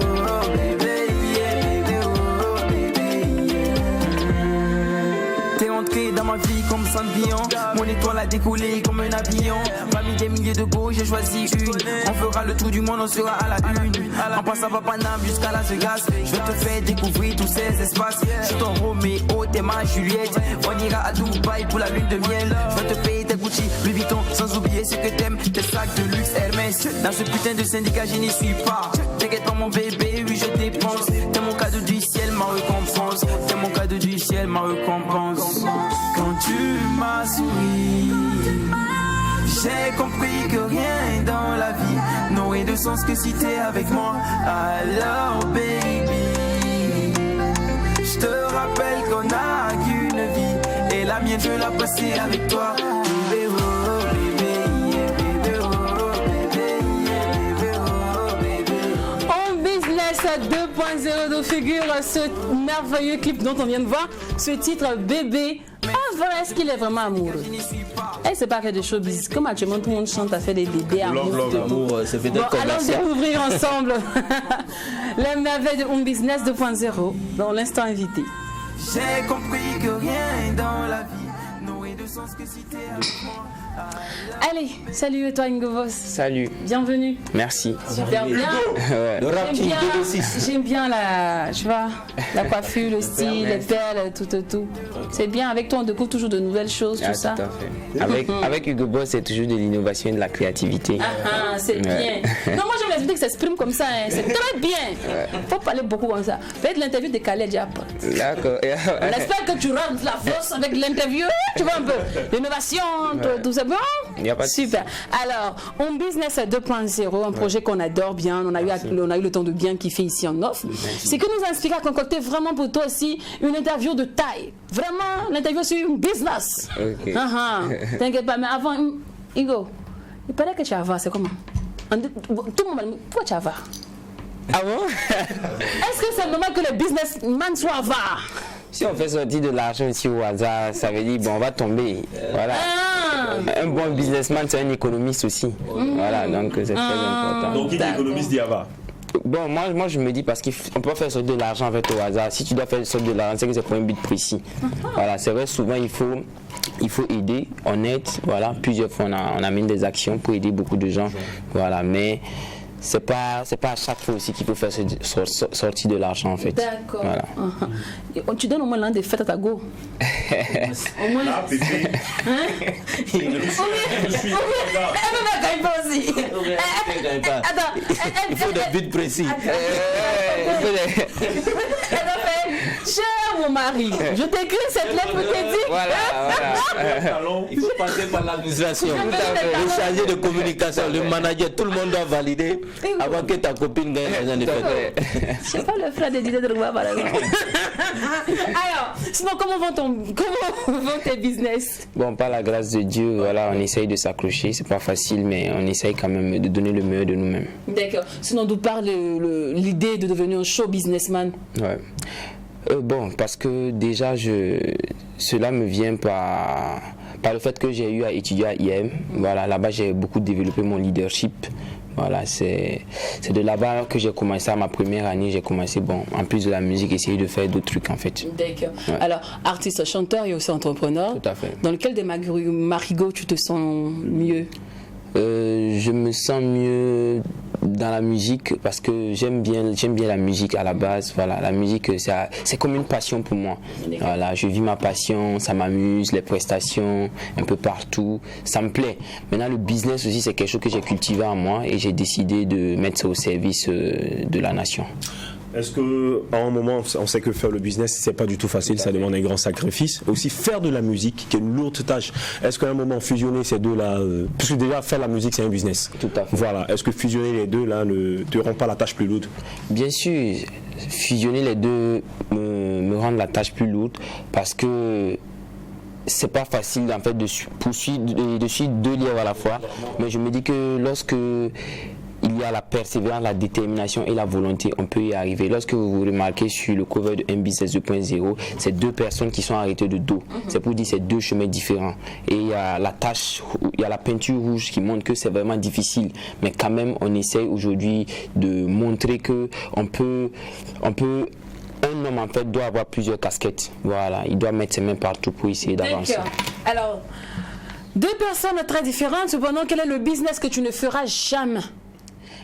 bébé, yeah, bébé, oh bébé, yeah. T'es entré dans ma vie comme Cendrillon, mon étoile a décollé comme un avion. Parmi des milliers de go, j'ai choisi une. On fera le tour du monde, on sera à la une. En passant par Paname jusqu'à Las Vegas, je vais te faire découvrir tous ces espaces. Je suis ton Roméo, t'es ma Juliette. On ira à Dubaï pour la lune de miel. Je vais te payer tes Gucci, Louis Vuitton, sans oublier ce que t'aimes, tes sacs de luxe Hermès. Dans ce putain de syndicat, je n'y suis pas. T'inquiète pas mon bébé, oui je dépense. T'es mon cadeau du ciel, ma récompense. T'es mon cadeau du ciel, ma récompense. Quand tu m'as souri, j'ai compris que rien dans la vie n'aurait de sens que si t'es avec moi. Alors baby, je te rappelle qu'on a qu'une vie et la mienne je la passer avec toi. Bébé, oh bébé, yeah, bébé, oh bébé, yeah, bébé, oh bébé. En business 2.0 de figure ce merveilleux clip dont on vient de voir, ce titre Bébé. Ah voilà, est-ce qu'il est vraiment amoureux? Eh, c'est pas fait de showbiz. Comme actuellement tout le monde chante à faire des bébés amoureux. C'est peut-être bon, allons découvrir ensemble la merveille de Business 2.0 dans l'instant invité. J'ai compris que rien dans la vie n'aurait de sens que si t'es avec moi. Allez, salut toi Ingobos. Salut. Bienvenue. Merci. Super bien. Ouais. J'aime bien la, tu vois, la coiffure, le style, les perles, tout. C'est bien. Avec toi, on découvre toujours de nouvelles choses, tout ça. Tout à fait. Avec Hugo Boss, c'est toujours de l'innovation et de la créativité. C'est bien. Non, moi j'aime les vidéos qui s'expriment comme ça. Hein. C'est très bien. Faut parler beaucoup comme ça. Faites l'interview de Khaled Diap. D'accord. On espère que tu rentres la force avec l'interview. Tu vois un peu l'innovation, tout ça. Bon, super. Alors, On Business 2.0, un projet qu'on adore bien. On a eu le temps de bien kiffer ici en off. C'est que nous inspire à concocter vraiment pour toi aussi une interview de taille. Vraiment, l'interview sur une business. Ok. T'inquiète pas, mais avant, Hugo, il paraît que tu as c'est comment? Tout le monde, pourquoi tu as Ah bon? Est-ce que c'est normal que le businessman soit avare? Si on fait sortir de l'argent ici au hasard, ça veut dire bon, on va tomber. Voilà. Un bon businessman, c'est un économiste aussi. Voilà, donc c'est très important. Donc, qui dit économiste dit avare? Bon, moi je me dis parce qu'on peut faire sortir de l'argent avec au hasard. Si tu dois faire sortir de l'argent, c'est que c'est pour un but précis. Voilà, c'est vrai, souvent il faut aider, on aide, voilà. Plusieurs fois on amène des actions pour aider beaucoup de gens. Voilà, mais c'est pas à chaque fois aussi qu'il faut faire sortir de l'argent en fait. D'accord. Voilà. Tu donnes au moins l'un des fêtes à ta go. Au moins. Ah, Pépé. Attends. Il faut des buts précis. Cher mon mari, je t'écris cette lettre pour te dire. Voilà. Il faut passer par l'administration. Le chargé de communication, le manager, tout le monde doit valider avant que ta copine gagne l'argent de fête. Je sais pas le frère de Didier Drogba par exemple. Alors, sinon comment vont tes business? Bon, par la grâce de Dieu, voilà, on essaye de s'accrocher. C'est pas facile, mais on essaye quand même de donner le meilleur de nous-mêmes. D'accord. Sinon, d'où part l'idée de devenir un show businessman? Ouais. Bon, parce que déjà, cela me vient par le fait que j'ai eu à étudier à IAM. Voilà, là-bas, j'ai beaucoup développé mon leadership. Voilà, c'est de là-bas que j'ai commencé à ma première année. J'ai commencé, bon, en plus de la musique, essayer de faire d'autres trucs en fait. D'accord. Ouais. Alors, artiste, chanteur et aussi entrepreneur. Tout à fait. Dans lequel des marigots tu te sens mieux? Je me sens mieux dans la musique parce que j'aime bien la musique à la base. Voilà, la musique c'est comme une passion pour moi. Voilà, je vis ma passion, ça m'amuse, les prestations un peu partout, ça me plaît. Maintenant le business aussi c'est quelque chose que j'ai cultivé en moi et j'ai décidé de mettre ça au service de la nation. Est-ce qu'à un moment, on sait que faire le business, c'est pas du tout facile, ça demande un grand sacrifice. Aussi, faire de la musique, qui est une lourde tâche. Est-ce qu'à un moment, fusionner ces deux-là, parce que déjà, faire la musique, c'est un business. Tout à fait. Voilà. Est-ce que fusionner les deux-là ne te rend pas la tâche plus lourde? Bien sûr, fusionner les deux me rend la tâche plus lourde parce que c'est pas facile en fait de suivre deux lièvres à la fois. Mais je me dis que lorsque il y a la persévérance, la détermination et la volonté, on peut y arriver. Lorsque vous remarquez sur le cover de M-Business 2.0, c'est deux personnes qui sont arrêtées de dos. C'est pour dire c'est deux chemins différents. Et il y a la tâche, il y a la peinture rouge qui montre que c'est vraiment difficile. Mais quand même, on essaye aujourd'hui de montrer que un homme en fait doit avoir plusieurs casquettes. Voilà, il doit mettre ses mains partout pour essayer d'avancer. D'accord. Alors, deux personnes très différentes. Cependant, quel est le business que tu ne feras jamais?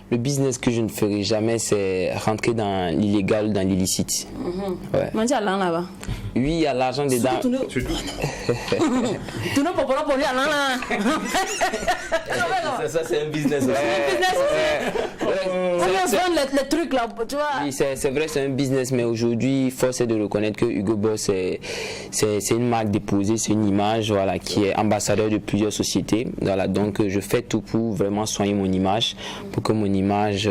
Le business que je ne ferai jamais, c'est rentrer dans l'illégal, dans l'illicite. Ouais. On dit Alain là-bas. Oui, il y a l'argent dedans. Tout le monde pour lui Alain là. Ça, c'est un business aussi. On se vend les trucs là, tu vois. Oui, c'est vrai, c'est un business, mais aujourd'hui, force est de reconnaître que Hugo Boss, c'est une marque déposée, c'est une image voilà, qui est ambassadeur de plusieurs sociétés. Voilà, donc, je fais tout pour vraiment soigner mon image, pour que mon image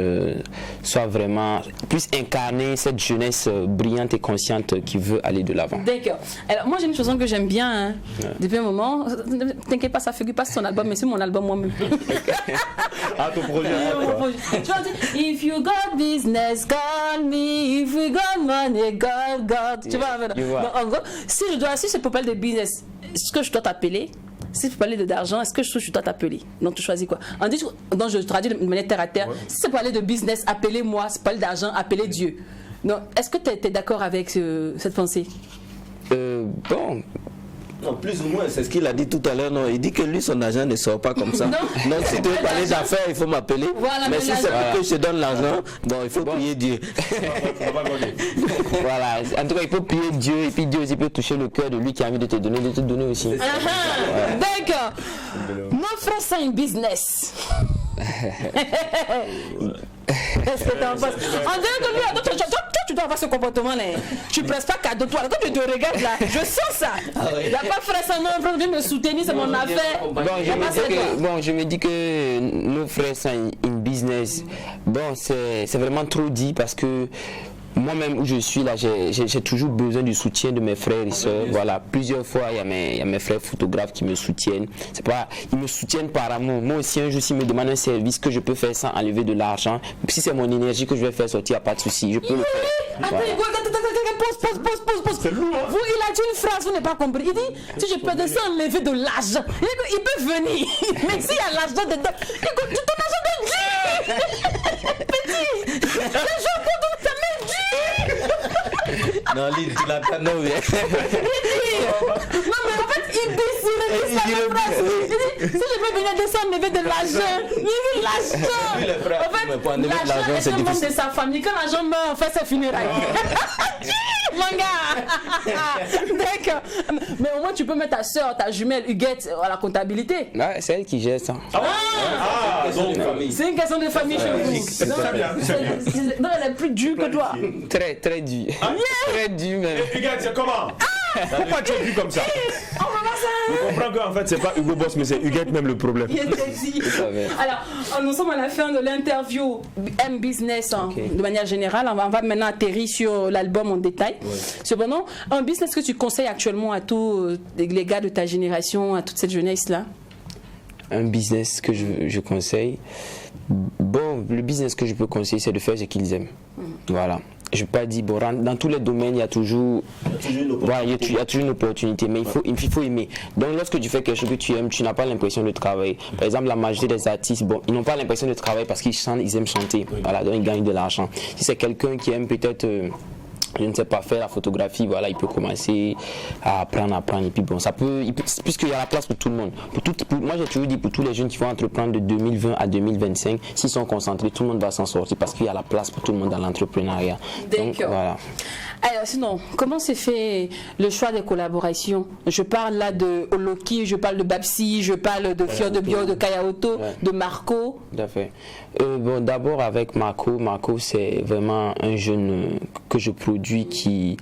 soit vraiment plus incarner cette jeunesse brillante et consciente qui veut aller de l'avant. D'accord. Alors moi j'ai une chanson que j'aime bien hein. Depuis un moment. T'inquiète pas, ça figure pas sur son album, mais c'est mon album moi-même. Ah, ton projet. Tu vois, if you got business, call me. If you got money, God. Tu vois, donc, en gros, si je peux parler de business, est-ce que je dois t'appeler? Si tu parlais d'argent, est-ce que je dois t'appeler? Donc tu choisis quoi? On dit, donc je traduis de manière terre à terre. Si c'est parler de business, appelez-moi. Si c'est parler d'argent, appelez Dieu. Donc est-ce que tu es d'accord avec cette pensée? Bon. Non, plus ou moins, c'est ce qu'il a dit tout à l'heure. Non, il dit que lui, son argent ne sort pas comme ça. Donc, si tu veux parler d'affaires, il faut m'appeler. Voilà, mais si c'est pour que je te donne l'argent, bon, il faut prier Dieu. Voilà, en tout cas, il faut prier Dieu et puis Dieu aussi peut toucher le cœur de lui qui a envie de te donner aussi. D'accord. Mon frère, c'est un business. Est-ce que t'en penses? En dehors de lui, tu dois avoir ce comportement là. Tu presses pas cadeau toi. Quand tu te regardes là, je sens ça. Il n'y a pas frère sans nom, viens me soutenir, c'est mon affaire. Je me dis que nos frères sont une business. Bon, c'est vraiment trop dit parce que moi-même où je suis là, j'ai toujours besoin du soutien de mes frères et sœurs. Voilà, plusieurs fois il y a mes frères photographes qui me soutiennent. C'est pas, ils me soutiennent par amour. Moi aussi un jour s'ils me demandent un service que je peux faire sans enlever de l'argent, si c'est mon énergie que je vais faire sortir, pas de souci, je peux le faire. Attends, pause. Vous, il a dit une phrase, vous n'avez pas compris. Il dit, si je peux sans enlever de l'argent, il peut venir. Mais s'il y a l'argent dedans, écoute, tu ton argent de Dieu. Petit, les gens comptent ta main Dieu. Non, lui, tu l'as pas nommé. Non, mais en fait, il dit, si je peux venir descendre enlever de l'argent, il veut l'argent. En fait, l'argent est un membre de sa famille. Quand l'argent meurt, on fait ses funérailles. Mon gars. D'accord. Mais au moins, tu peux mettre ta soeur, ta jumelle, Huguette, à la comptabilité. Ouais, c'est elle qui gère ça. C'est une question de famille chez vous. Non, elle est plus dure que toi. Très, très dur. Très dur, même. Huguette, c'est comment? Pourquoi tu es vu comme ça? On va voir ça. Je comprends qu'en fait, c'est pas Hugo Boss, mais c'est Huguette même le problème. Alors, nous sommes à la fin de l'interview M-Business de manière générale. On va maintenant atterrir sur l'album en détail. Cependant, un business que tu conseilles actuellement à tous les gars de ta génération, à toute cette jeunesse-là? Un business que je conseille. Bon, le business que je peux conseiller, c'est de faire ce qu'ils aiment. Voilà. Je ne peux pas dire, bon, dans tous les domaines, il y a toujours une opportunité, mais il faut aimer. Donc, lorsque tu fais quelque chose que tu aimes, tu n'as pas l'impression de travailler. Par exemple, la majorité des artistes, bon, ils n'ont pas l'impression de travailler parce qu'ils chantent, ils aiment chanter. Voilà, donc ils gagnent de l'argent. Si c'est quelqu'un qui aime peut-être je ne sais pas faire la photographie, voilà, il peut commencer à apprendre, et puis bon, ça peut, puisqu'il y a la place pour tout le monde. Moi j'ai toujours dit pour tous les jeunes qui vont entreprendre de 2020 à 2025, s'ils sont concentrés, tout le monde va s'en sortir parce qu'il y a la place pour tout le monde dans l'entrepreneuriat. Donc voilà. Alors sinon, comment s'est fait le choix des collaborations? Je parle là de Oloki, je parle de Babsi, je parle de Fior de Bio, de Kayaoto, de Marco. Tout à fait. Bon, d'abord avec Marco. Marco, c'est vraiment un jeune que je produis qui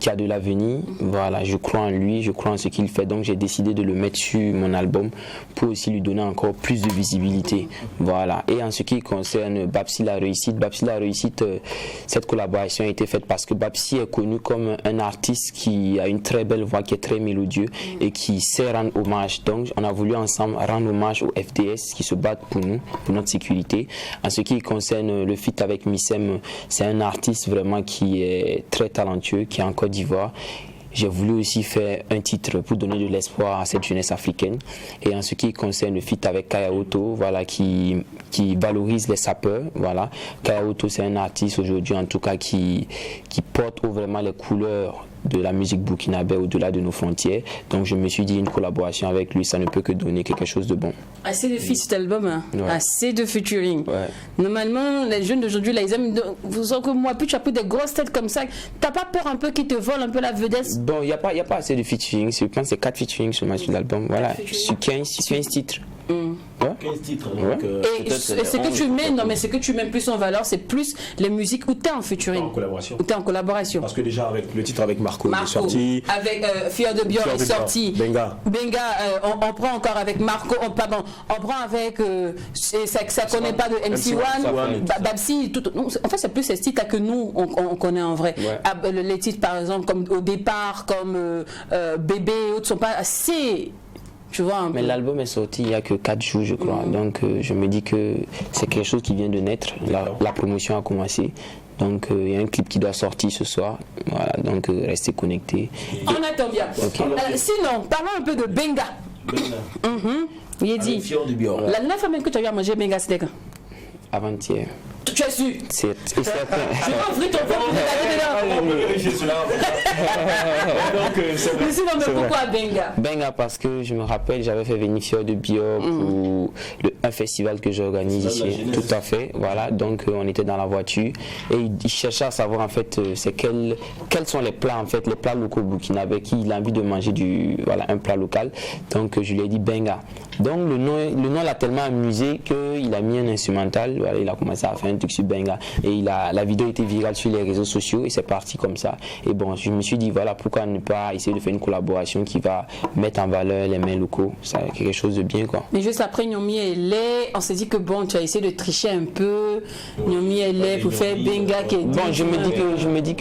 a de l'avenir. Voilà, je crois en lui, je crois en ce qu'il fait. Donc j'ai décidé de le mettre sur mon album pour aussi lui donner encore plus de visibilité. Voilà. Et en ce qui concerne Babsi La Réussite, cette collaboration a été faite parce que Babsi est connu comme un artiste qui a une très belle voix, qui est très mélodieux et qui sait rendre hommage. Donc on a voulu ensemble rendre hommage aux FDS qui se battent pour nous, pour notre sécurité. En ce qui concerne le feat avec Missem, c'est un artiste vraiment qui est très talentueux, qui est en Côte d'Ivoire. J'ai voulu aussi faire un titre pour donner de l'espoir à cette jeunesse africaine. Et en ce qui concerne le feat avec Kayaoto, voilà, qui valorise les sapeurs. Voilà. Kayaoto, c'est un artiste aujourd'hui, en tout cas, qui porte vraiment les couleurs de la musique burkinabé au-delà de nos frontières. Donc je me suis dit, une collaboration avec lui, ça ne peut que donner quelque chose de bon. Assez de feats cet album, hein. Ouais. Assez de featuring. Ouais. Normalement, les jeunes d'aujourd'hui, là, ils aiment. Vous savez que moi, plus tu as pris des grosses têtes comme ça, t'as pas peur un peu qu'ils te volent un peu la vedette? Bon, il n'y a pas assez de featuring. Je pense que c'est 4 featuring sur l'album. Voilà, sur 15 titres. Ouais. 15 titres. Ouais. Et ce que tu mets, non mais ce que tu mets plus en valeur, c'est plus les musiques où tu es en featuring. En collaboration. Où tu es en collaboration. Parce que déjà avec le titre avec Marco il est sorti. Avec Fior de Bio est sorti. Benga. On prend encore avec Marco, on prend avec ça connaît pas de MC1, Babsi, tout. En fait c'est plus ces titres que nous on connaît en vrai. Ouais. Les titres par exemple comme Au Départ, comme Bébé, autres sont pas assez. Tu vois, mais l'album est sorti il n'y a que 4 jours, je crois. Donc je me dis que c'est quelque chose qui vient de naître. La promotion a commencé. Donc il y a un clip qui doit sortir ce soir. Voilà, donc restez connectés. On attend bien. Okay. Sinon, parlons un peu de Benga. Il est dit. La dernière fois même que tu as eu à manger Benga, c'était quand? Avant-hier. Tu as su? C'est certain. Je vais ouvrir ton phone pour regarder dedans. Mais pourquoi Benga? Benga parce que je me rappelle, j'avais fait venir Fior de Bio pour un festival que j'organise ici. Tout à fait. Voilà, donc on était dans la voiture et il cherchait à savoir en fait quels sont les plats en fait, les plats locaux burkinabés qu'il a envie de manger un plat local. Donc je lui ai dit Benga. Donc le nom l'a tellement amusé qu'il a mis un instrumental. Voilà, il a commencé à faire un truc sur Benga et la vidéo était virale sur les réseaux sociaux et c'est parti comme ça. Et bon, je me suis dit voilà, pourquoi ne pas essayer de faire une collaboration qui va mettre en valeur les mains locaux. C'est quelque chose de bien quoi. Mais juste après Nyomi et Lé, on s'est dit que bon, tu as essayé de tricher un peu. Nyomi et Lé pour faire Benga qui est. Bon, je me dis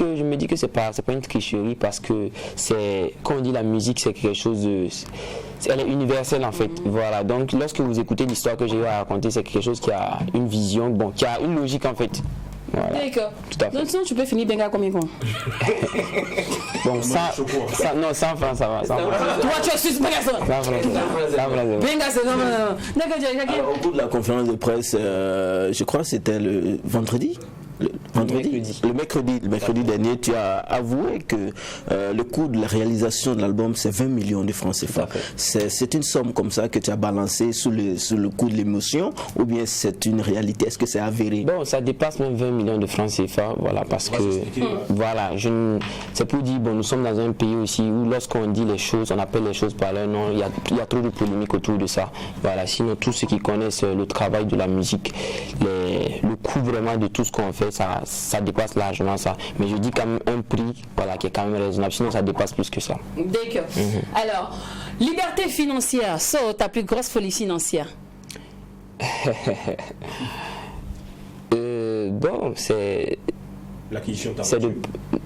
que c'est pas une tricherie parce que c'est quand on dit la musique c'est quelque chose de elle est universelle en fait. Voilà, donc lorsque vous écoutez l'histoire que j'ai à raconter, c'est quelque chose qui a une vision, bon, qui a une logique en fait. Voilà. D'accord. Donc sinon tu peux finir Benga combien de fois? Bon, sans francs ça va. Toi tu as su Benga ça. Benga c'est non. D'accord, au bout de la conférence de presse, je crois que c'était le vendredi. Le mercredi dernier, tu as avoué que le coût de la réalisation de l'album, c'est 20 millions de francs CFA. C'est une somme comme ça que tu as balancée sous le coup de l'émotion ou bien c'est une réalité? Est-ce que c'est avéré? Bon, ça dépasse même 20 millions de francs CFA, voilà, parce que, voilà, c'est pour dire, bon, nous sommes dans un pays aussi où lorsqu'on dit les choses, on appelle les choses par leur nom, il y a trop de polémiques autour de ça. Voilà, sinon tous ceux qui connaissent le travail de la musique, le coût vraiment de tout ce qu'on fait, ça dépasse largement ça. Mais je dis quand même un prix voilà, qui est quand même raisonnable, sinon ça dépasse plus que ça. D'accord. Alors, liberté financière, ta plus grosse folie financière? Bon, c'est... L'acquisition de ta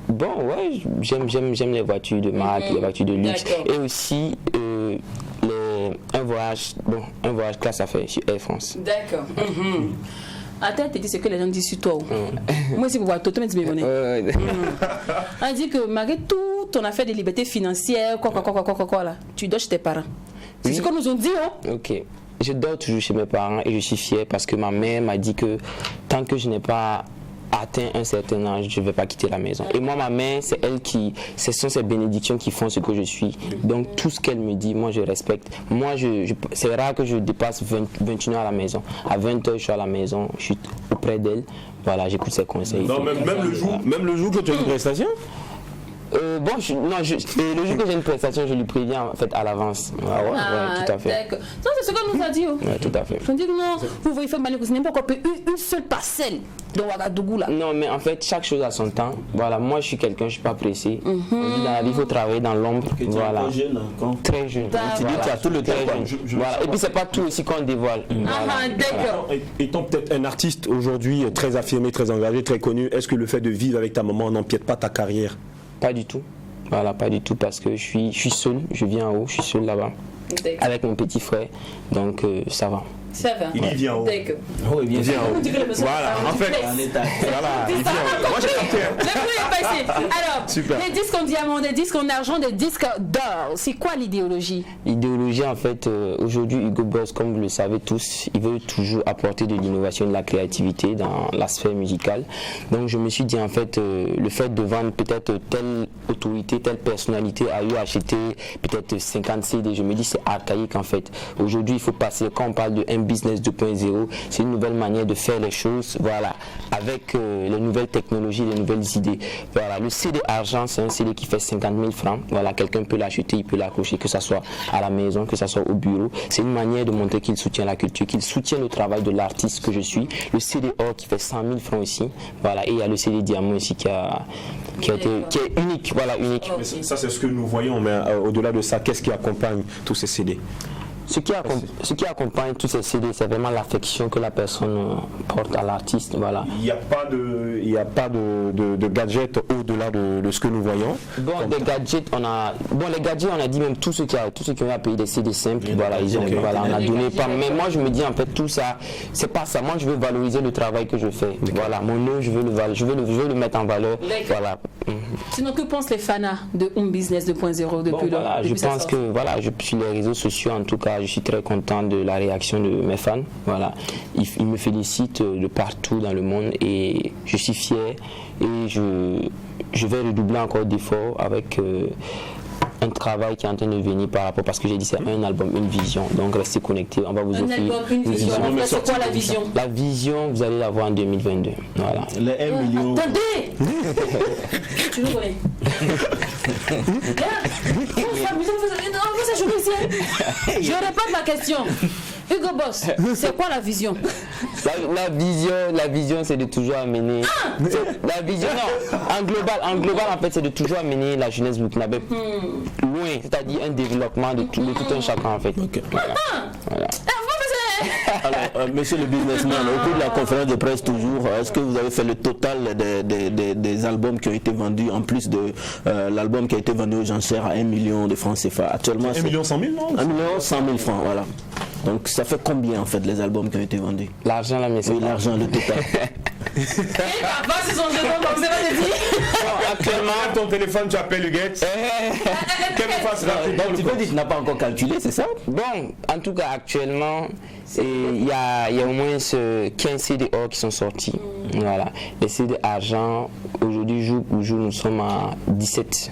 Bon, ouais, j'aime les voitures de marque, les voitures de luxe. Et aussi un voyage classe à faire sur Air France. D'accord. Attends, tu dis ce que les gens disent sur toi. Moi, c'est pour voir tout le monde. On dit que malgré tout ton affaire de liberté financière, quoi là, tu dors chez tes parents. C'est ce qu'on nous a dit, hein? Ok. Je dors toujours chez mes parents et je suis fier parce que ma mère m'a dit que tant que je n'ai pas atteint un certain âge, je ne vais pas quitter la maison. Et moi, ma mère, ce sont ses bénédictions qui font ce que je suis. Donc, tout ce qu'elle me dit, moi, je respecte. Moi, c'est rare que je dépasse 21 heures à la maison. À 20 heures, je suis à la maison, je suis auprès d'elle. Voilà, j'écoute ses conseils. Non, même le jour que tu as une prestation? Bon, le jour que j'ai une prestation, je lui préviens en fait à l'avance. Ah ouais, tout à fait. D'accord. Ça, c'est ce qu'on nous a dit. Ouais, tout à fait. On dit que non, vous voyez faire Mali, ce n'est pas encore une seule parcelle de Ouagadougou là. Non, mais en fait, chaque chose a son temps. Voilà, moi je suis quelqu'un, je ne suis pas pressé. Dans la vie, il faut travailler dans l'ombre. Voilà. Très jeune. Tu dis que tu as tout le temps. Voilà. Et puis, c'est pas tout aussi qu'on dévoile. D'accord. Étant peut-être un artiste aujourd'hui très affirmé, très engagé, très connu, est-ce que le fait de vivre avec ta maman n'empiète pas ta carrière? Pas du tout. Voilà, pas du tout, parce que je suis seul, je viens en haut, je suis seul là-bas, avec mon petit frère, donc ça va. Ça va. Il vient en haut. Oh, il vient en haut. Voilà, en fait. Voilà, il vient en haut. Moi, j'ai compris. Le bruit est passé. Alors, les disques en diamant, des disques en argent, des disques d'or, c'est quoi l'idéologie? L'idéologie, en fait, aujourd'hui, Hugo Boss, comme vous le savez tous, il veut toujours apporter de l'innovation, de la créativité dans la sphère musicale. Donc, je me suis dit, en fait, le fait de vendre peut-être telle autorité, telle personnalité a eu acheté peut-être 50 CD, je me dis, c'est archaïque, en fait. Aujourd'hui, il faut passer, quand on parle de business 2.0, c'est une nouvelle manière de faire les choses, voilà, avec les nouvelles technologies, les nouvelles idées. Voilà, le CD argent, c'est un CD qui fait 50 000 francs. Voilà, quelqu'un peut l'acheter, il peut l'accrocher, que ce soit à la maison, que ce soit au bureau. C'est une manière de montrer qu'il soutient la culture, qu'il soutient le travail de l'artiste que je suis. Le CD or qui fait 100 000 francs aussi. Voilà, et il y a le CD diamant aussi qui est unique, voilà, unique. Mais ça, c'est ce que nous voyons, mais au-delà de ça, qu'est-ce qui accompagne tous ces CD? Ce qui accompagne tous ces CD, c'est vraiment l'affection que la personne porte à l'artiste. Voilà. Il n'y a pas de gadgets au-delà de ce que nous voyons. Bon, des gadgets, les gadgets, on a dit même tous ceux qui ont appelé des CD simples, voilà, on a donné pas. Mais moi, je me dis en fait tout ça, c'est pas ça. Moi, je veux valoriser le travail que je fais. Voilà, mon nom, je veux le mettre en valeur. Voilà. Sinon, que pensent les fans de Home Business 2.0 depuis lors? Je pense que sur les réseaux sociaux, en tout cas, je suis très content de la réaction de mes fans. Voilà. Ils me félicitent de partout dans le monde et je suis fier et je vais redoubler encore d'efforts avec un travail qui est en train de venir par rapport, parce que j'ai dit c'est un album, une vision, donc restez connectés, on va vous offrir album, une vision. C'est quoi la vision? La vision, vous allez la voir en 2022. Voilà. Les 1 million. Attendez. Tu nous connais. Je répète ma question. Hugo Boss, c'est quoi la vision? La vision, c'est de toujours amener. La vision, non. En global, en fait, c'est de toujours amener la jeunesse burkinabé loin, c'est-à-dire un développement de tout un chacun, en fait. Okay. Voilà. Alors, monsieur le businessman, au cours de la conférence de presse toujours, est-ce que vous avez fait le total des albums qui ont été vendus, en plus de l'album qui a été vendu aux enchères à 1 million de francs CFA? Actuellement, 1 million 100 000, non? 1 million 100 000 francs, voilà. Donc ça fait combien en fait les albums qui ont été vendus? L'argent, là, mais c'est l'argent, le total. C'est son jeton, donc c'est pas de dire. Actuellement, ton téléphone, tu appelles Huguette. Quelle face rapide? Donc tu peux dire que tu n'as pas encore calculé, c'est ça? Bon, en tout cas, actuellement, il y a au moins 15 CD or qui sont sortis. Voilà. Les CD argent, aujourd'hui, jour pour jour, nous sommes à 17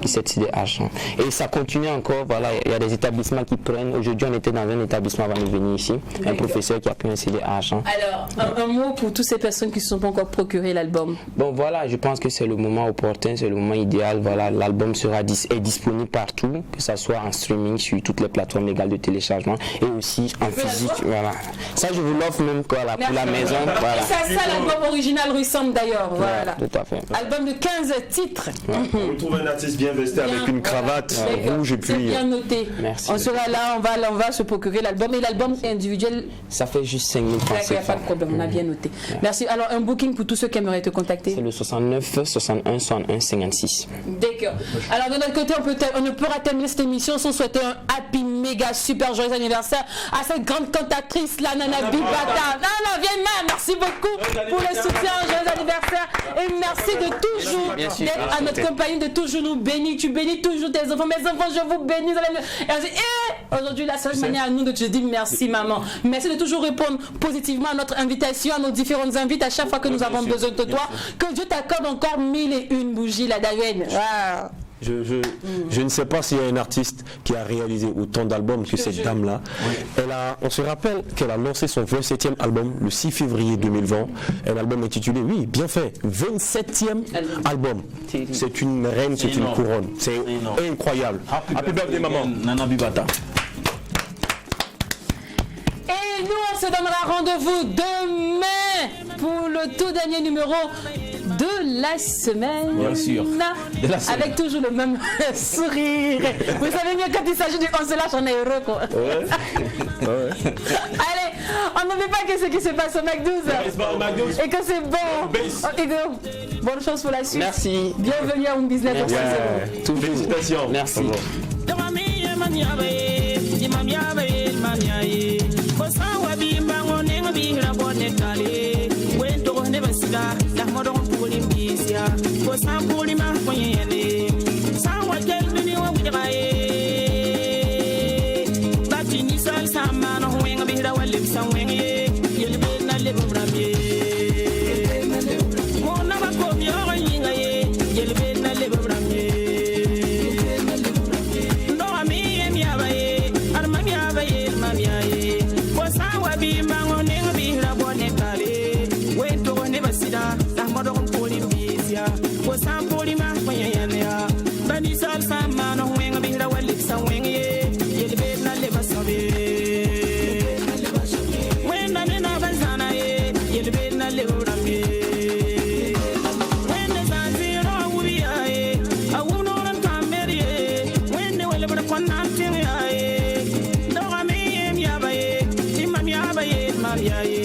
CD argent. Et ça continue encore, voilà, il y a des établissements qui prennent. Aujourd'hui, on était dans un établissement avant de venir ici, un professeur qui a pris un CD argent. Alors, un mot pour toutes ces personnes qui ne se sont pas encore procuré l'album. Bon, voilà, je pense que c'est le moment opportun, c'est le moment idéal. Voilà, l'album est disponible partout, que ce soit en streaming sur toutes les plateformes légales de téléchargement et aussi en physique. Voilà. Ça, je vous l'offre même pour la maison. Voilà. C'est ça l'album original ressemble d'ailleurs. Voilà. Tout à fait. Album de 15 titres. On retrouve un artiste bien vesti avec une cravate rouge et puis. C'est bien noté. Merci. On sera là, on va se procurer l'album. Et l'album individuel, ça fait juste 5 000 francs. Il n'y a pas de problème, on a bien noté. Merci. Alors, un booking pour tous ceux qui aimeraient te contacter? C'est le 69 61 61 56. D'accord. Alors, de notre côté, on ne pourra terminer cette émission sans souhaiter un happy, méga, super joyeux anniversaire à cette grande cantatrice, la Nana Bibata. Non, viens même. Merci beaucoup pour le soutien. Joyeux anniversaire. Et merci de toujours d'être à notre compagnie, de toujours nous bénir. Tu bénis toujours tes enfants. Mes enfants, je vous bénis. Et aujourd'hui, la seule manière à nous de te dire merci, maman. Merci de toujours répondre positivement à notre invitation, à nos différentes invites à chaque fois que nous avons besoin de toi. Que Dieu t'accorde encore 1001 bougies, la Daven. Je ne sais pas s'il y a un artiste qui a réalisé autant d'albums que cette dame-là. On se rappelle qu'elle a lancé son 27e album le 6 février 2020. Un album intitulé, oui, bien fait, 27e album. C'est une reine, c'est une couronne. C'est incroyable. Happy birthday, maman. Nana Bibata. Et nous, on se donnera rendez-vous demain pour le tout dernier numéro de la semaine. Bien sûr. Avec toujours le même sourire. Vous savez mieux, quand il s'agit du on se lâche, on est heureux, quoi. Allez, on n'oublie pas que ce qui se passe au McDouze et que c'est bon. Et que, bonne chance pour la suite. Merci. Bienvenue à un business. Félicitations. Merci. Yeah.